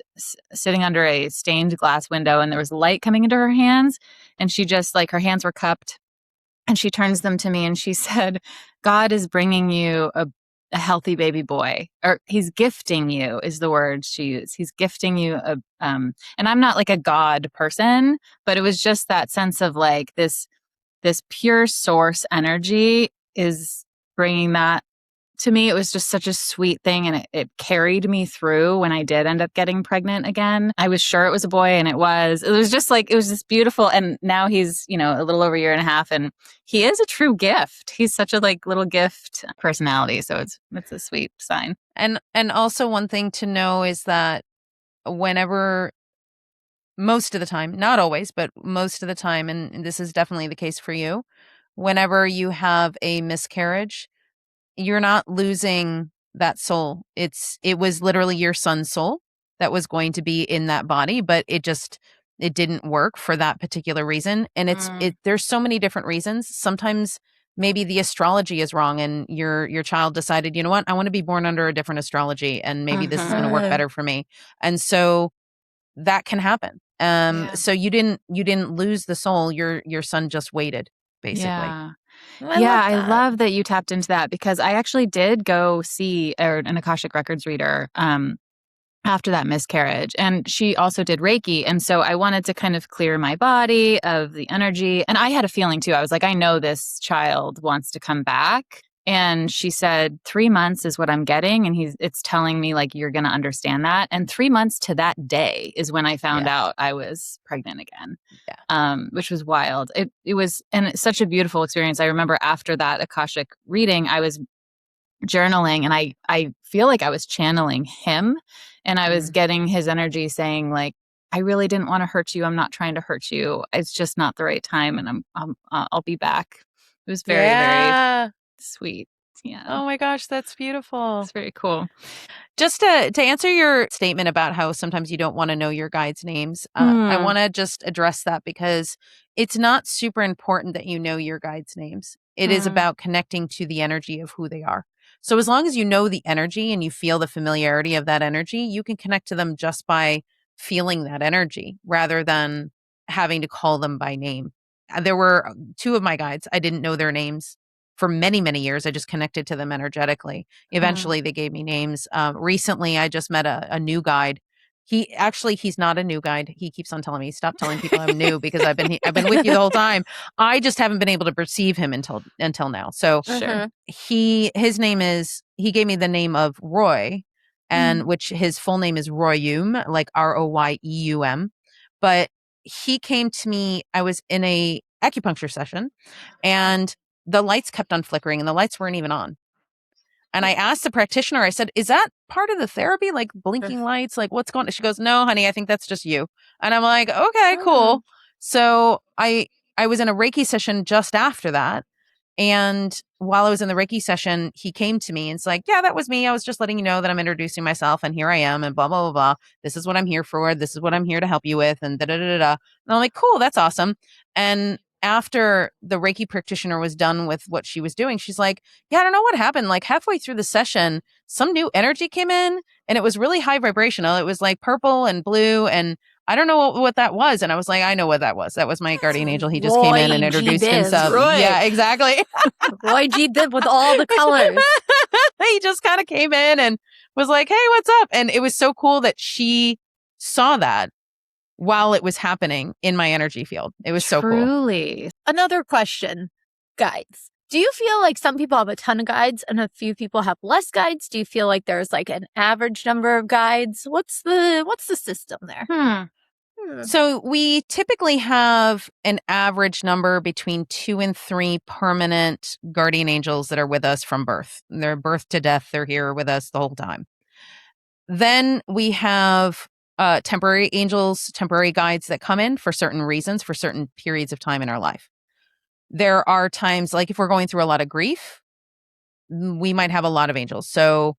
S1: sitting under a stained glass window and there was light coming into her hands. And she just like her hands were cupped. And she turns them to me and she said, God is bringing you a healthy baby boy, or he's gifting you is the word she used. He's gifting you and I'm not like a God person, but it was just that sense of like this pure source energy is bringing that to me. It was just such a sweet thing. And it carried me through when I did end up getting pregnant again. I was sure it was a boy and it was just beautiful. And now he's, a little over a year and a half and he is a true gift. He's such a like little gift personality. So it's a sweet sign.
S3: And also one thing to know is that whenever, most of the time, not always, but most of the time, and this is definitely the case for you, whenever you have a miscarriage, you're not losing that soul. It was literally your son's soul that was going to be in that body, but it didn't work for that particular reason. And there's so many different reasons. Sometimes maybe the astrology is wrong and your child decided, you know what, I want to be born under a different astrology and maybe this is going to work better for me. And so that can happen. So you didn't lose the soul. Your son just waited, basically.
S1: Yeah. I love that you tapped into that because I actually did go see an Akashic Records reader after that miscarriage. And she also did Reiki. And so I wanted to kind of clear my body of the energy. And I had a feeling too. I was like, I know this child wants to come back. And she said, 3 months is what I'm getting. And it's telling me like, you're going to understand that. And 3 months to that day is when I found out I was pregnant again, which was wild. It was, and it's such a beautiful experience. I remember after that Akashic reading, I was journaling and I feel like I was channeling him and I was getting his energy saying like, I really didn't want to hurt you. I'm not trying to hurt you. It's just not the right time. And I'll be back. It was very, very sweet. Yeah.
S3: Oh my gosh, that's beautiful.
S1: It's very cool.
S3: Just to answer your statement about how sometimes you don't want to know your guides' names, I want to just address that because it's not super important that you know your guides' names. It is about connecting to the energy of who they are. So as long as you know the energy and you feel the familiarity of that energy, you can connect to them just by feeling that energy rather than having to call them by name. There were 2 of my guides. I didn't know their names for many, many years. I just connected to them energetically. Eventually, they gave me names. Recently, I just met a new guide He's not a new guide. He keeps on telling me, stop telling people I'm new because I've been with you the whole time. I just haven't been able to perceive him until now. So
S1: Sure.
S3: he gave me the name of Roy, and which his full name is Royeum, like Royeum. But he came to me, I was in a acupuncture session and the lights kept on flickering and the lights weren't even on. And I asked the practitioner, I said, is that part of the therapy? Like blinking lights? Like what's going on? She goes, no, honey, I think that's just you. And I'm like, okay, cool. So I was in a Reiki session just after that. And while I was in the Reiki session, he came to me and it's like, yeah, that was me. I was just letting you know that I'm introducing myself and here I am and blah, blah, blah, blah. This is what I'm here for. This is what I'm here to help you with and da, da, da, da, da. And I'm like, cool, that's awesome. And after the Reiki practitioner was done with what she was doing, she's like, yeah, I don't know what happened. Like halfway through the session, some new energy came in and it was really high vibrational. It was like purple and blue and I don't know what that was. And I was like, I know what that was. That was my guardian angel. He just came in and introduced himself.
S2: Roy.
S3: Yeah, exactly.
S2: Roy G. Biv with all the colors.
S3: He just kind of came in and was like, hey, what's up? And it was so cool that she saw that while it was happening in my energy field. It was so cool.
S1: Truly.
S2: Another question, guides. Do you feel like some people have a ton of guides and a few people have less guides? Do you feel like there's like an average number of guides? What's the system there?
S3: So we typically have an average number between 2 and 3 permanent guardian angels that are with us from birth. They're birth to death. They're here with us the whole time. Then we have temporary angels, temporary guides that come in for certain reasons, for certain periods of time in our life. There are times, like if we're going through a lot of grief, we might have a lot of angels. So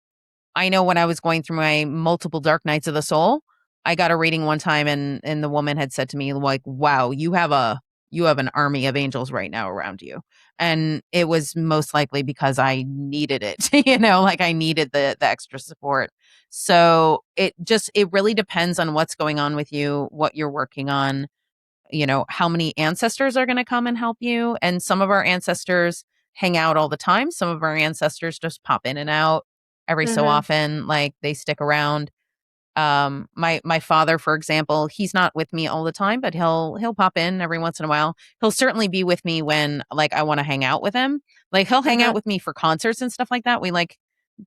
S3: I know when I was going through my multiple dark nights of the soul, I got a reading one time and the woman had said to me, like, wow, you have an army of angels right now around you. And it was most likely because I needed it, like I needed the extra support. So it really depends on what's going on with you, what you're working on, how many ancestors are going to come and help you. And some of our ancestors hang out all the time. Some of our ancestors just pop in and out every so often, like they stick around. My father, for example, he's not with me all the time, but he'll pop in every once in a while. He'll certainly be with me when like I want to hang out with him. Like he'll hang out with me for concerts and stuff like that. We like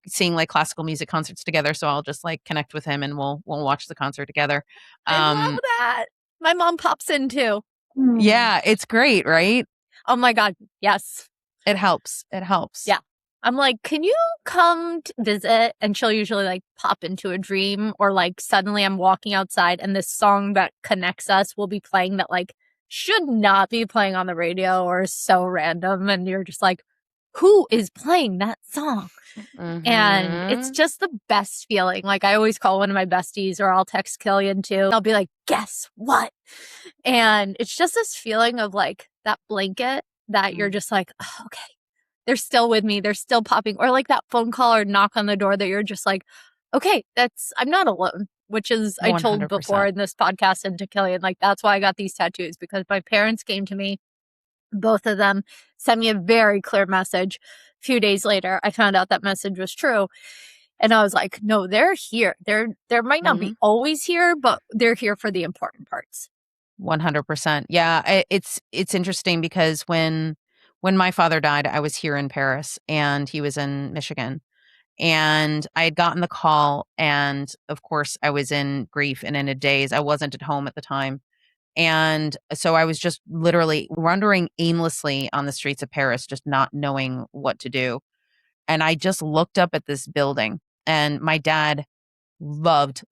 S3: seeing like classical music concerts together. So I'll just like connect with him and we'll watch the concert together.
S2: I love that. My mom pops in too.
S3: Yeah, it's great, right?
S2: Oh my God. Yes.
S3: It helps.
S2: Yeah. I'm like, can you come visit? And she'll usually like pop into a dream or like suddenly I'm walking outside and this song that connects us will be playing that like should not be playing on the radio or is so random. And you're just like, who is playing that song? And it's just the best feeling. Like I always call one of my besties or I'll text Killian too. I'll be like, guess what? And it's just this feeling of like that blanket that you're just like, oh, okay. They're still with me. They're still popping. Or like that phone call or knock on the door that you're just like, okay, I'm not alone, which is, 100%. I told before in this podcast and to Killian, like that's why I got these tattoos because my parents came to me, both of them sent me a very clear message. A few days later, I found out that message was true. And I was like, no, they're here. There might not be always here, but they're here for the important parts.
S3: 100%. Yeah. It's interesting because when my father died, I was here in Paris and he was in Michigan. And I had gotten the call. And of course, I was in grief and in a daze. I wasn't at home at the time. And so I was just literally wandering aimlessly on the streets of Paris, just not knowing what to do. And I just looked up at this building. And my dad loved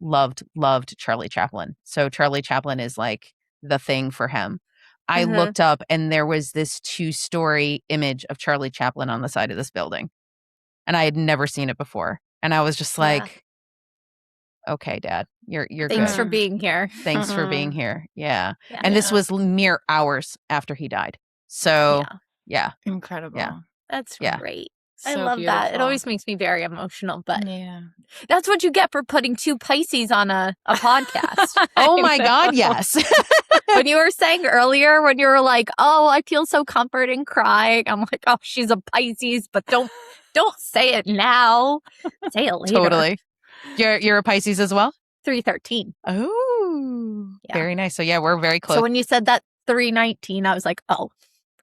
S3: Charlie Chaplin. So Charlie Chaplin is like the thing for him. I looked up and there was this 2-story image of Charlie Chaplin on the side of this building. And I had never seen it before. And I was just like, okay, Dad, you're
S2: Thanks
S3: good.
S2: for being here.
S3: Thanks for being here. Yeah. And this was mere hours after he died. So yeah.
S1: Incredible.
S3: Yeah.
S2: That's great.
S1: So
S2: I love
S1: beautiful.
S2: that. It always makes me very emotional, but that's what you get for putting 2 Pisces on a podcast.
S3: Oh my God, yes.
S2: When you were saying earlier, when you were like, oh, I feel so comforting crying. I'm like, oh, she's a Pisces, but don't say it now. Say it later.
S3: Totally. You're a Pisces as well?
S2: 313.
S3: Oh, very nice. So yeah, we're very close.
S2: So when you said that 319, I was like, oh,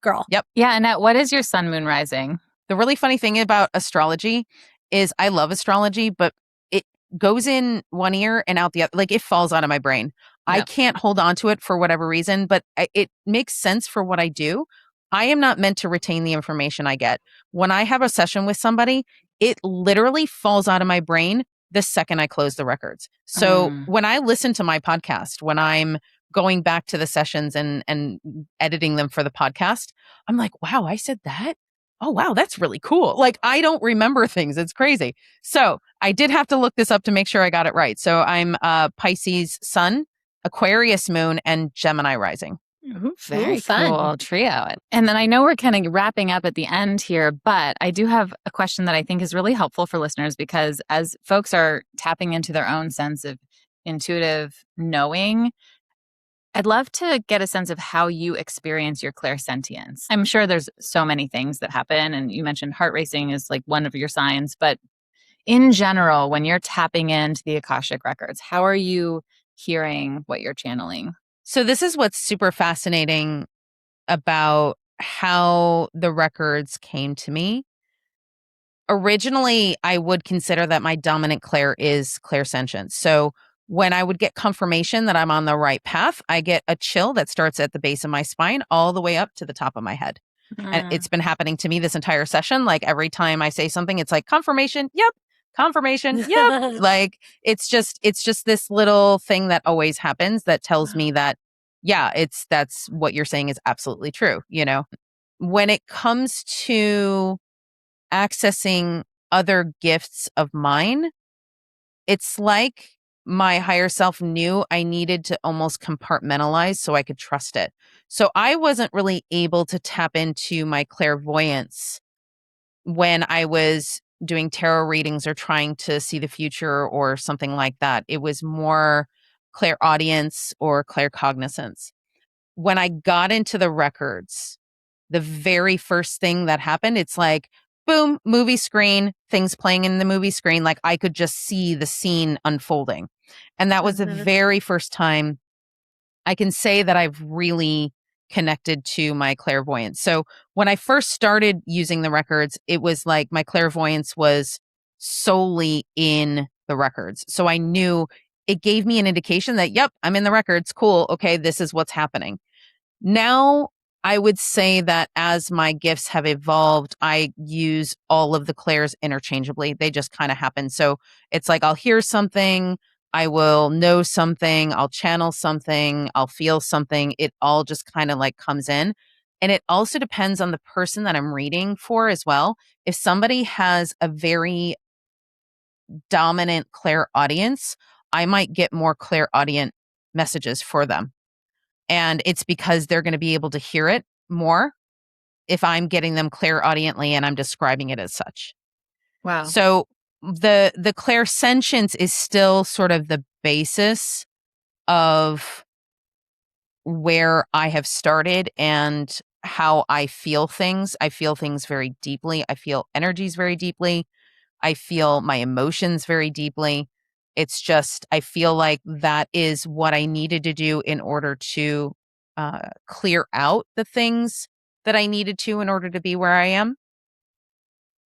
S2: girl.
S3: Yep.
S1: Yeah, Annette, what is your sun, moon, rising?
S3: The really funny thing about astrology is I love astrology, but it goes in one ear and out the other. Like it falls out of my brain. I can't hold on to it for whatever reason, but it makes sense for what I do. I am not meant to retain the information I get. When I have a session with somebody, it literally falls out of my brain the second I close the records. So when I listen to my podcast, when I'm going back to the sessions and editing them for the podcast, I'm like, wow, I said that? Oh, wow, that's really cool. Like, I don't remember things. It's crazy. So I did have to look this up to make sure I got it right. So I'm Pisces sun, Aquarius moon, and Gemini rising.
S1: Ooh, very cool trio. And then I know we're kind of wrapping up at the end here, but I do have a question that I think is really helpful for listeners because as folks are tapping into their own sense of intuitive knowing, I'd love to get a sense of how you experience your clairsentience. I'm sure there's so many things that happen, and you mentioned heart racing is like one of your signs, but in general, when you're tapping into the Akashic Records, how are you hearing what you're channeling?
S3: So this is what's super fascinating about how the records came to me. Originally, I would consider that my dominant clair is clairsentience. So when I would get confirmation that I'm on the right path, I get a chill that starts at the base of my spine all the way up to the top of my head. And it's been happening to me this entire session. Like every time I say something, it's like confirmation. Yep. Confirmation. Yep. Like it's just this little thing that always happens that tells me that, yeah, that's what you're saying is absolutely true. You know, when it comes to accessing other gifts of mine, it's like my higher self knew I needed to almost compartmentalize so I could trust it. So I wasn't really able to tap into my clairvoyance when I was doing tarot readings or trying to see the future or something like that. It was more clairaudience or claircognizance. When I got into the records, the very first thing that happened, it's like, boom, movie screen, things playing in the movie screen. Like I could just see the scene unfolding. And that was the very first time I can say that I've really connected to my clairvoyance. So when I first started using the records, it was like my clairvoyance was solely in the records. So I knew it gave me an indication that, yep, I'm in the records. Cool. Okay. This is what's happening. Now, I would say that as my gifts have evolved, I use all of the clairs interchangeably. They just kind of happen. So it's like I'll hear something, I will know something, I'll channel something, I'll feel something. It all just kind of like comes in. And it also depends on the person that I'm reading for as well. If somebody has a very dominant clairaudience, I might get more clairaudient messages for them. And it's because they're going to be able to hear it more if I'm getting them clairaudiently and I'm describing it as such.
S1: Wow.
S3: So the clairsentience is still sort of the basis of where I have started and how I feel things. I feel things very deeply. I feel energies very deeply. I feel my emotions very deeply. It's just, I feel like that is what I needed to do in order to clear out the things that I needed to in order to be where I am.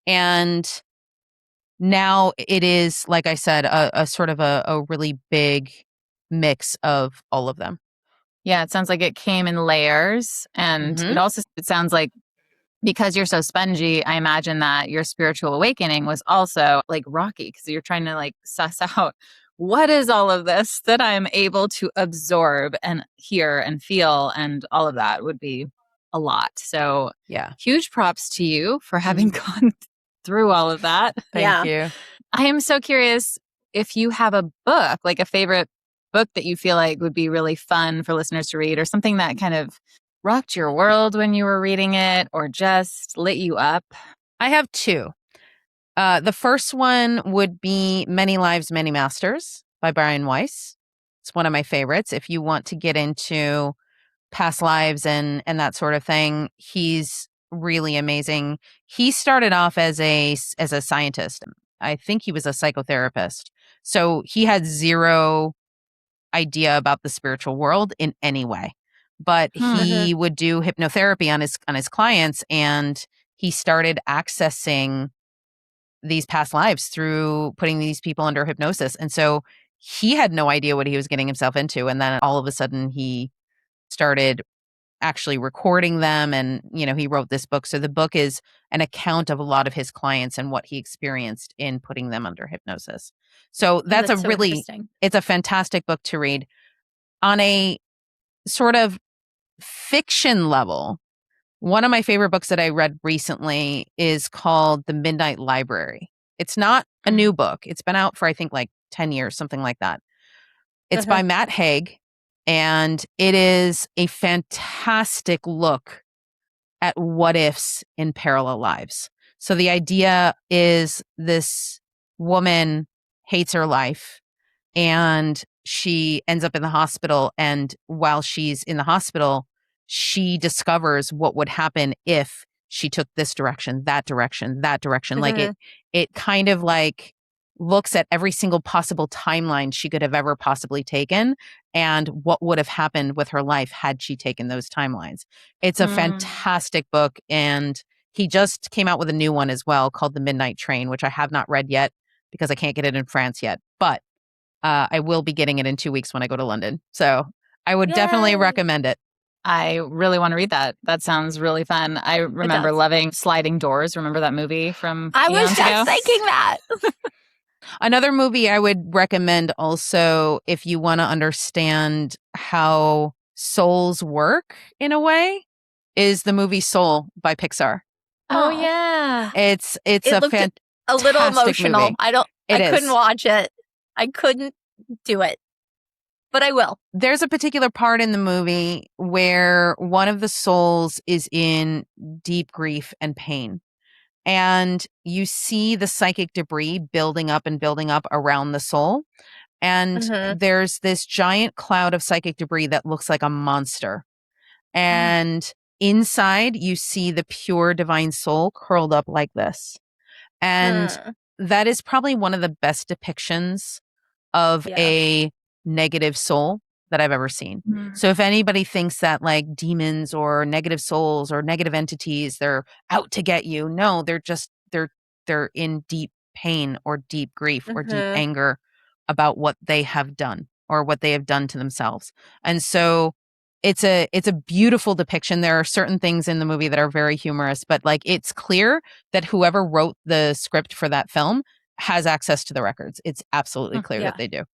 S3: And now it is, like I said, a sort of a really big mix of all of them.
S1: Yeah, it sounds like it came in layers. And it sounds like because you're so spongy, I imagine that your spiritual awakening was also like rocky because you're trying to like suss out what is all of this that I'm able to absorb and hear and feel, and all of that would be a lot. So
S3: yeah,
S1: huge props to you for having gone through all of that.
S3: Thank you.
S1: I am so curious if you have a book, like a favorite book that you feel like would be really fun for listeners to read, or something that kind of rocked your world when you were reading it or just lit you up.
S3: I have two. The first one would be Many Lives, Many Masters by Brian Weiss. It's one of my favorites. If you want to get into past lives and that sort of thing, he's really amazing. He started off as a scientist. I think he was a psychotherapist. So he had zero idea about the spiritual world in any way. But he would do hypnotherapy on his clients, and he started accessing these past lives through putting these people under hypnosis. And so he had no idea what he was getting himself into. And then all of a sudden he started actually recording them, and he wrote this book. So the book is an account of a lot of his clients and what he experienced in putting them under hypnosis. So that's a really, it's a fantastic book to read. On a sort of fiction level, one of my favorite books that I read recently is called The Midnight Library. It's not a new book. It's been out for, I think, like 10 years, something like that. It's by Matt Haig, and it is a fantastic look at what ifs in parallel lives. So the idea is this woman hates her life, and she ends up in the hospital. And while she's in the hospital, she discovers what would happen if she took this direction, that direction, that direction. Like it kind of like looks at every single possible timeline she could have ever possibly taken and what would have happened with her life had she taken those timelines. It's a fantastic book. And he just came out with a new one as well called The Midnight Train, which I have not read yet because I can't get it in France yet. But I will be getting it in 2 weeks when I go to London. So I would definitely recommend it.
S1: I really want to read that. That sounds really fun. I remember loving Sliding Doors. Remember that movie from
S2: I was
S1: eons
S2: just
S1: ago?
S2: thinking that.
S3: Another movie I would recommend also, if you want to understand how souls work in a way, is the movie Soul by Pixar.
S1: Oh yeah.
S3: It's a fantastic
S2: a little emotional.
S3: movie.
S2: I couldn't watch it. I couldn't do it. But I will.
S3: There's a particular part in the movie where one of the souls is in deep grief and pain. And you see the psychic debris building up around the soul. And there's this giant cloud of psychic debris that looks like a monster. And inside, you see the pure divine soul curled up like this. And that is probably one of the best depictions of a negative soul that I've ever seen. So if anybody thinks that like demons or negative souls or negative entities, they're out to get you, no, they're in deep pain or deep grief or deep anger about what they have done or what they have done to themselves. And so it's a beautiful depiction. There are certain things in the movie that are very humorous, but like it's clear that whoever wrote the script for that film has access to the records. It's absolutely clear that they do.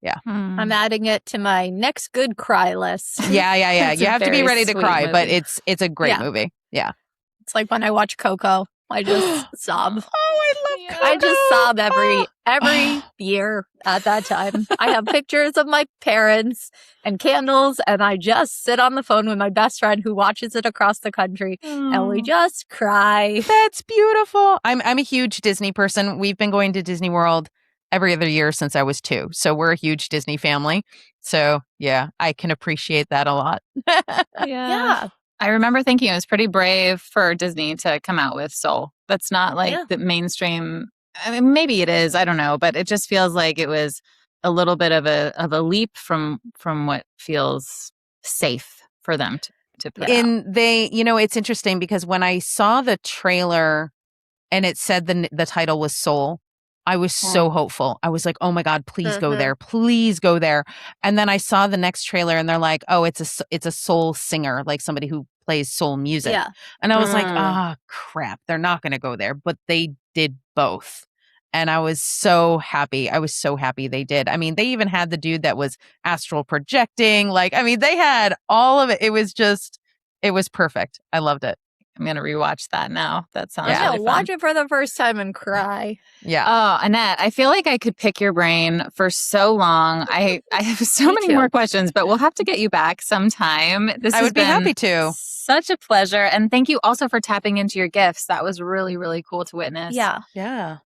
S3: Yeah.
S2: I'm adding it to my next good cry list.
S3: Yeah. You have to be ready to cry,
S1: movie.
S3: but it's a great movie. Yeah.
S2: It's like when I watch Coco, I just sob.
S3: I love Coco.
S2: I just sob every year at that time. I have pictures of my parents and candles, and I just sit on the phone with my best friend who watches it across the country, and we just cry.
S3: That's beautiful. I'm a huge Disney person. We've been going to Disney World every other year since I was 2. So we're a huge Disney family. So yeah, I can appreciate that a lot.
S2: Yeah.
S1: I remember thinking it was pretty brave for Disney to come out with Soul. That's not like the mainstream. I mean, maybe it is. I don't know, but it just feels like it was a little bit of a leap from what feels safe for them to put out.
S3: It's interesting because when I saw the trailer and it said the title was Soul, I was so hopeful. I was like, oh my God, please go there. Please go there. And then I saw the next trailer and they're like, oh, it's a soul singer, like somebody who plays soul music. Yeah. And I was like, crap, they're not going to go there. But they did both. And I was so happy. I was so happy they did. I mean, they even had the dude that was astral projecting. Like, I mean, they had all of it. It was perfect. I loved it.
S1: I'm going to rewatch that now. That sounds really fun.
S2: Watch it for the first time and cry.
S3: Yeah.
S1: Oh, Annette, I feel like I could pick your brain for so long. I have so many more questions, but we'll have to get you back sometime.
S3: I would be happy to.
S1: Such a pleasure. And thank you also for tapping into your gifts. That was really, really cool to witness.
S2: Yeah.
S3: Yeah.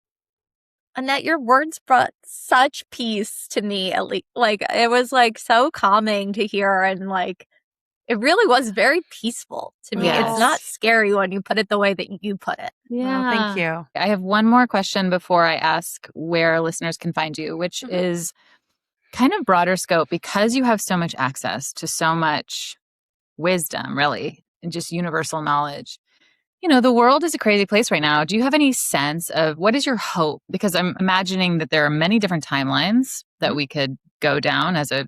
S2: Annette, your words brought such peace to me. At least, like, it was like so calming to hear, and like It really was very peaceful to me.
S1: Yes.
S2: It's not scary when you put it the way that you put it.
S1: Yeah.
S3: Thank you.
S1: I have one more question before I ask where listeners can find you, which is kind of broader scope because you have so much access to so much wisdom, really, and just universal knowledge. You know, the world is a crazy place right now. Do you have any sense of what is your hope? Because I'm imagining that there are many different timelines that we could go down as a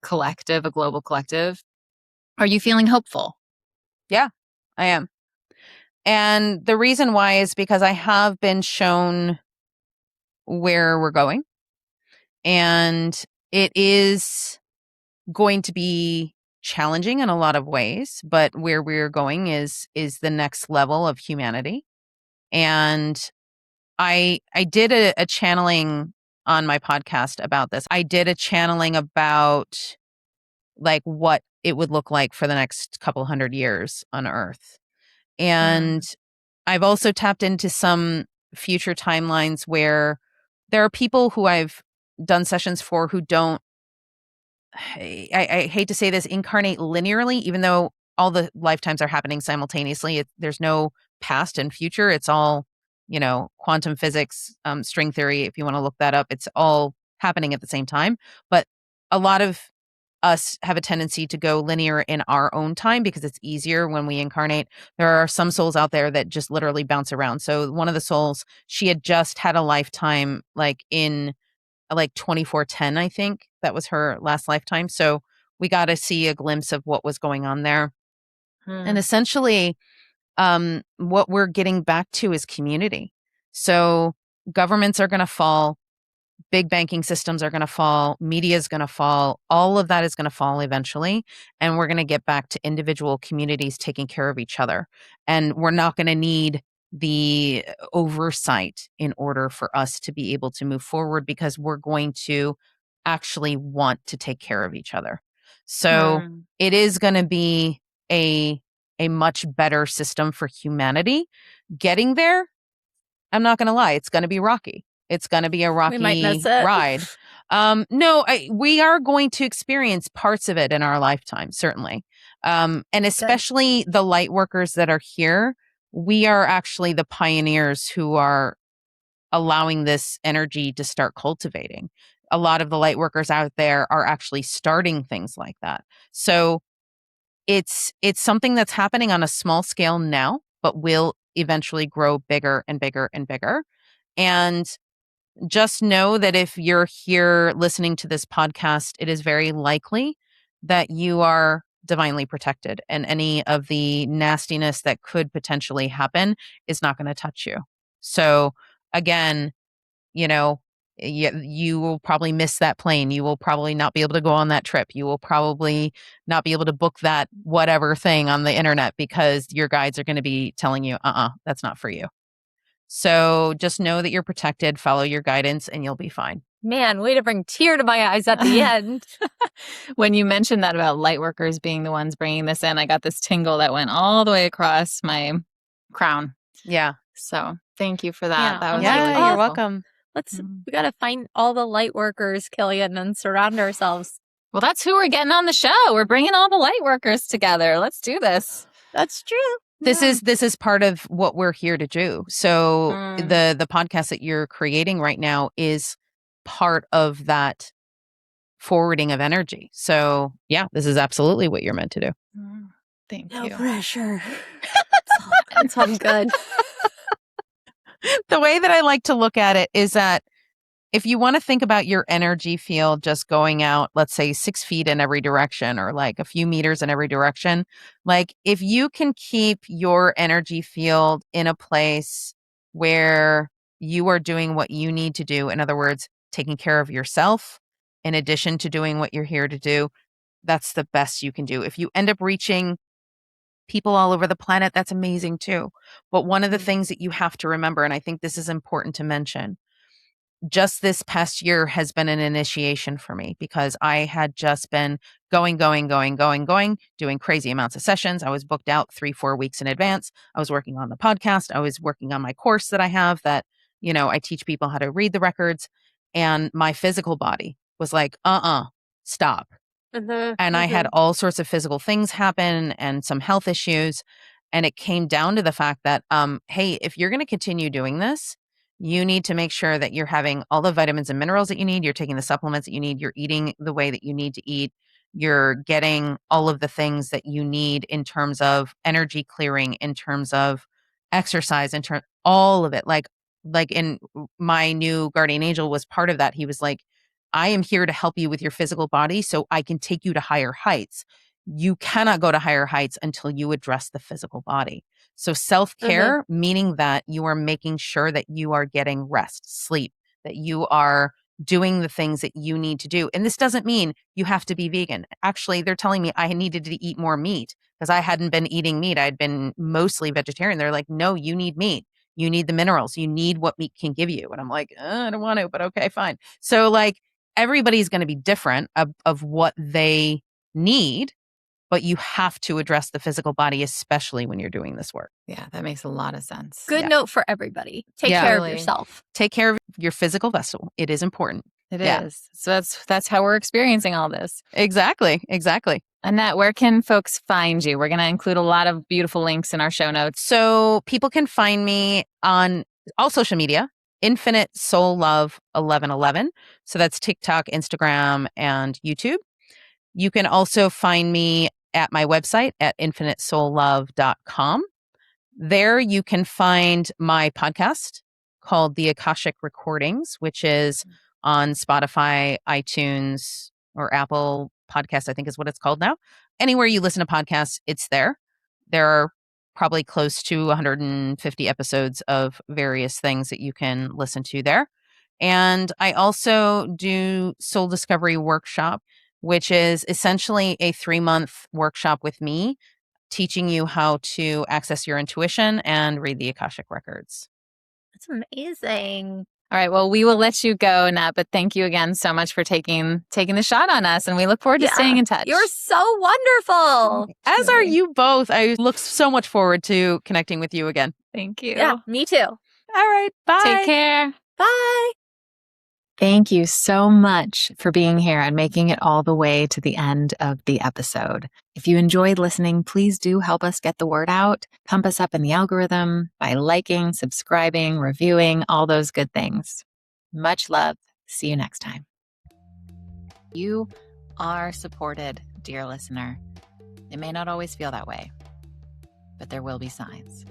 S1: collective, a global collective. Are you feeling hopeful?
S3: Yeah, I am. And the reason why is because I have been shown where we're going. And it is going to be challenging in a lot of ways, but where we're going is the next level of humanity. And I did a channeling on my podcast about this. I did a channeling about like what it would look like for the next couple hundred years on Earth. And I've also tapped into some future timelines where there are people who I've done sessions for who don't, I hate to say this, incarnate linearly, even though all the lifetimes are happening simultaneously. There's no past and future. It's all, quantum physics, string theory, if you want to look that up. It's all happening at the same time. But a lot of us have a tendency to go linear in our own time because it's easier when we incarnate. There are some souls out there that just literally bounce around. So one of the souls, she had just had a lifetime like in like 2410, I think that was her last lifetime. So we got to see a glimpse of what was going on there. And essentially, what we're getting back to is community. So governments are going to fall. Big banking systems are going to fall. Media is going to fall. All of that is going to fall eventually. And we're going to get back to individual communities taking care of each other. And we're not going to need the oversight in order for us to be able to move forward because we're going to actually want to take care of each other. So it is going to be a much better system for humanity. Getting there, I'm not going to lie, it's going to be rocky. It's going to be a rocky ride. No, we are going to experience parts of it in our lifetime, certainly. And especially the light workers that are here, we are actually the pioneers who are allowing this energy to start cultivating. A lot of the light workers out there are actually starting things like that. So it's something that's happening on a small scale now, but will eventually grow bigger and bigger and bigger. And just know that if you're here listening to this podcast, it is very likely that you are divinely protected and any of the nastiness that could potentially happen is not going to touch you. So again, you will probably miss that plane. You will probably not be able to go on that trip. You will probably not be able to book that whatever thing on the internet because your guides are going to be telling you, that's not for you. So just know that you're protected, follow your guidance, and you'll be fine.
S2: Man, way to bring tear to my eyes at the end.
S1: When you mentioned that about light workers being the ones bringing this in, I got this tingle that went all the way across my crown.
S3: Yeah.
S1: So thank you for that.
S2: Yeah.
S1: That was
S3: Yeah,
S1: really
S3: you're welcome.
S2: We got to find all the light workers, Killian, and surround ourselves.
S1: Well, that's who we're getting on the show. We're bringing all the light workers together. Let's do this.
S2: That's true.
S3: This is part of what we're here to do. So the podcast that you're creating right now is part of that forwarding of energy. So yeah, this is absolutely what you're meant to do.
S1: Thank
S2: no
S1: you.
S2: No pressure. It's all good.
S3: The way that I like to look at it is that if you want to think about your energy field just going out, let's say 6 feet in every direction or like a few meters in every direction, like if you can keep your energy field in a place where you are doing what you need to do, in other words, taking care of yourself in addition to doing what you're here to do, that's the best you can do. If you end up reaching people all over the planet, that's amazing too. But one of the things that you have to remember, and I think this is important to mention, just this past year has been an initiation for me because I had just been going, doing crazy amounts of sessions. I was booked out 3-4 weeks in advance. I was working on the podcast. I was working on my course that I have that, I teach people how to read the records. And my physical body was like, stop. And I had all sorts of physical things happen and some health issues. And it came down to the fact that, hey, if you're going to continue doing this, you need to make sure that you're having all the vitamins and minerals that you need. You're taking the supplements that you need. You're eating the way that you need to eat. You're getting all of the things that you need in terms of energy clearing, in terms of exercise, in terms all of it. Like in my new guardian angel was part of that. He was like, I am here to help you with your physical body so I can take you to higher heights. You cannot go to higher heights until you address the physical body. So self-care, meaning that you are making sure that you are getting rest, sleep, that you are doing the things that you need to do. And this doesn't mean you have to be vegan. Actually, they're telling me I needed to eat more meat because I hadn't been eating meat. I'd been mostly vegetarian. They're like, no, you need meat. You need the minerals. You need what meat can give you. And I'm like, I don't want to, but okay, fine. So like everybody's going to be different of what they need, but you have to address the physical body, especially when you're doing this work.
S1: Yeah, that makes a lot of sense.
S2: Good note for everybody. Take care of yourself.
S3: Take care of your physical vessel. It is important.
S1: It is. So that's how we're experiencing all this.
S3: Exactly.
S1: Annette, where can folks find you? We're going to include a lot of beautiful links in our show notes.
S3: So people can find me on all social media, Infinite Soul Love 1111. So that's TikTok, Instagram, and YouTube. You can also find me at my website at infinitesoullove.com. There you can find my podcast called The Akashic Recordings, which is on Spotify, iTunes, or Apple Podcast, I think is what it's called now. Anywhere you listen to podcasts, it's there. There are probably close to 150 episodes of various things that you can listen to there. And I also do Soul Discovery Workshop, which is essentially a 3-month workshop with me, teaching you how to access your intuition and read the Akashic Records.
S2: That's amazing.
S1: All right. Well, we will let you go, Nat, but thank you again so much for taking the shot on us. And we look forward to staying in touch.
S2: You're so wonderful.
S3: As are you both. I look so much forward to connecting with you again.
S1: Thank you.
S2: Yeah, me too.
S3: All right. Bye.
S1: Take care.
S2: Bye.
S1: Thank you so much for being here and making it all the way to the end of the episode. If you enjoyed listening, please do help us get the word out. Pump us up in the algorithm by liking, subscribing, reviewing, all those good things. Much love. See you next time. You are supported, dear listener. It may not always feel that way, but there will be signs.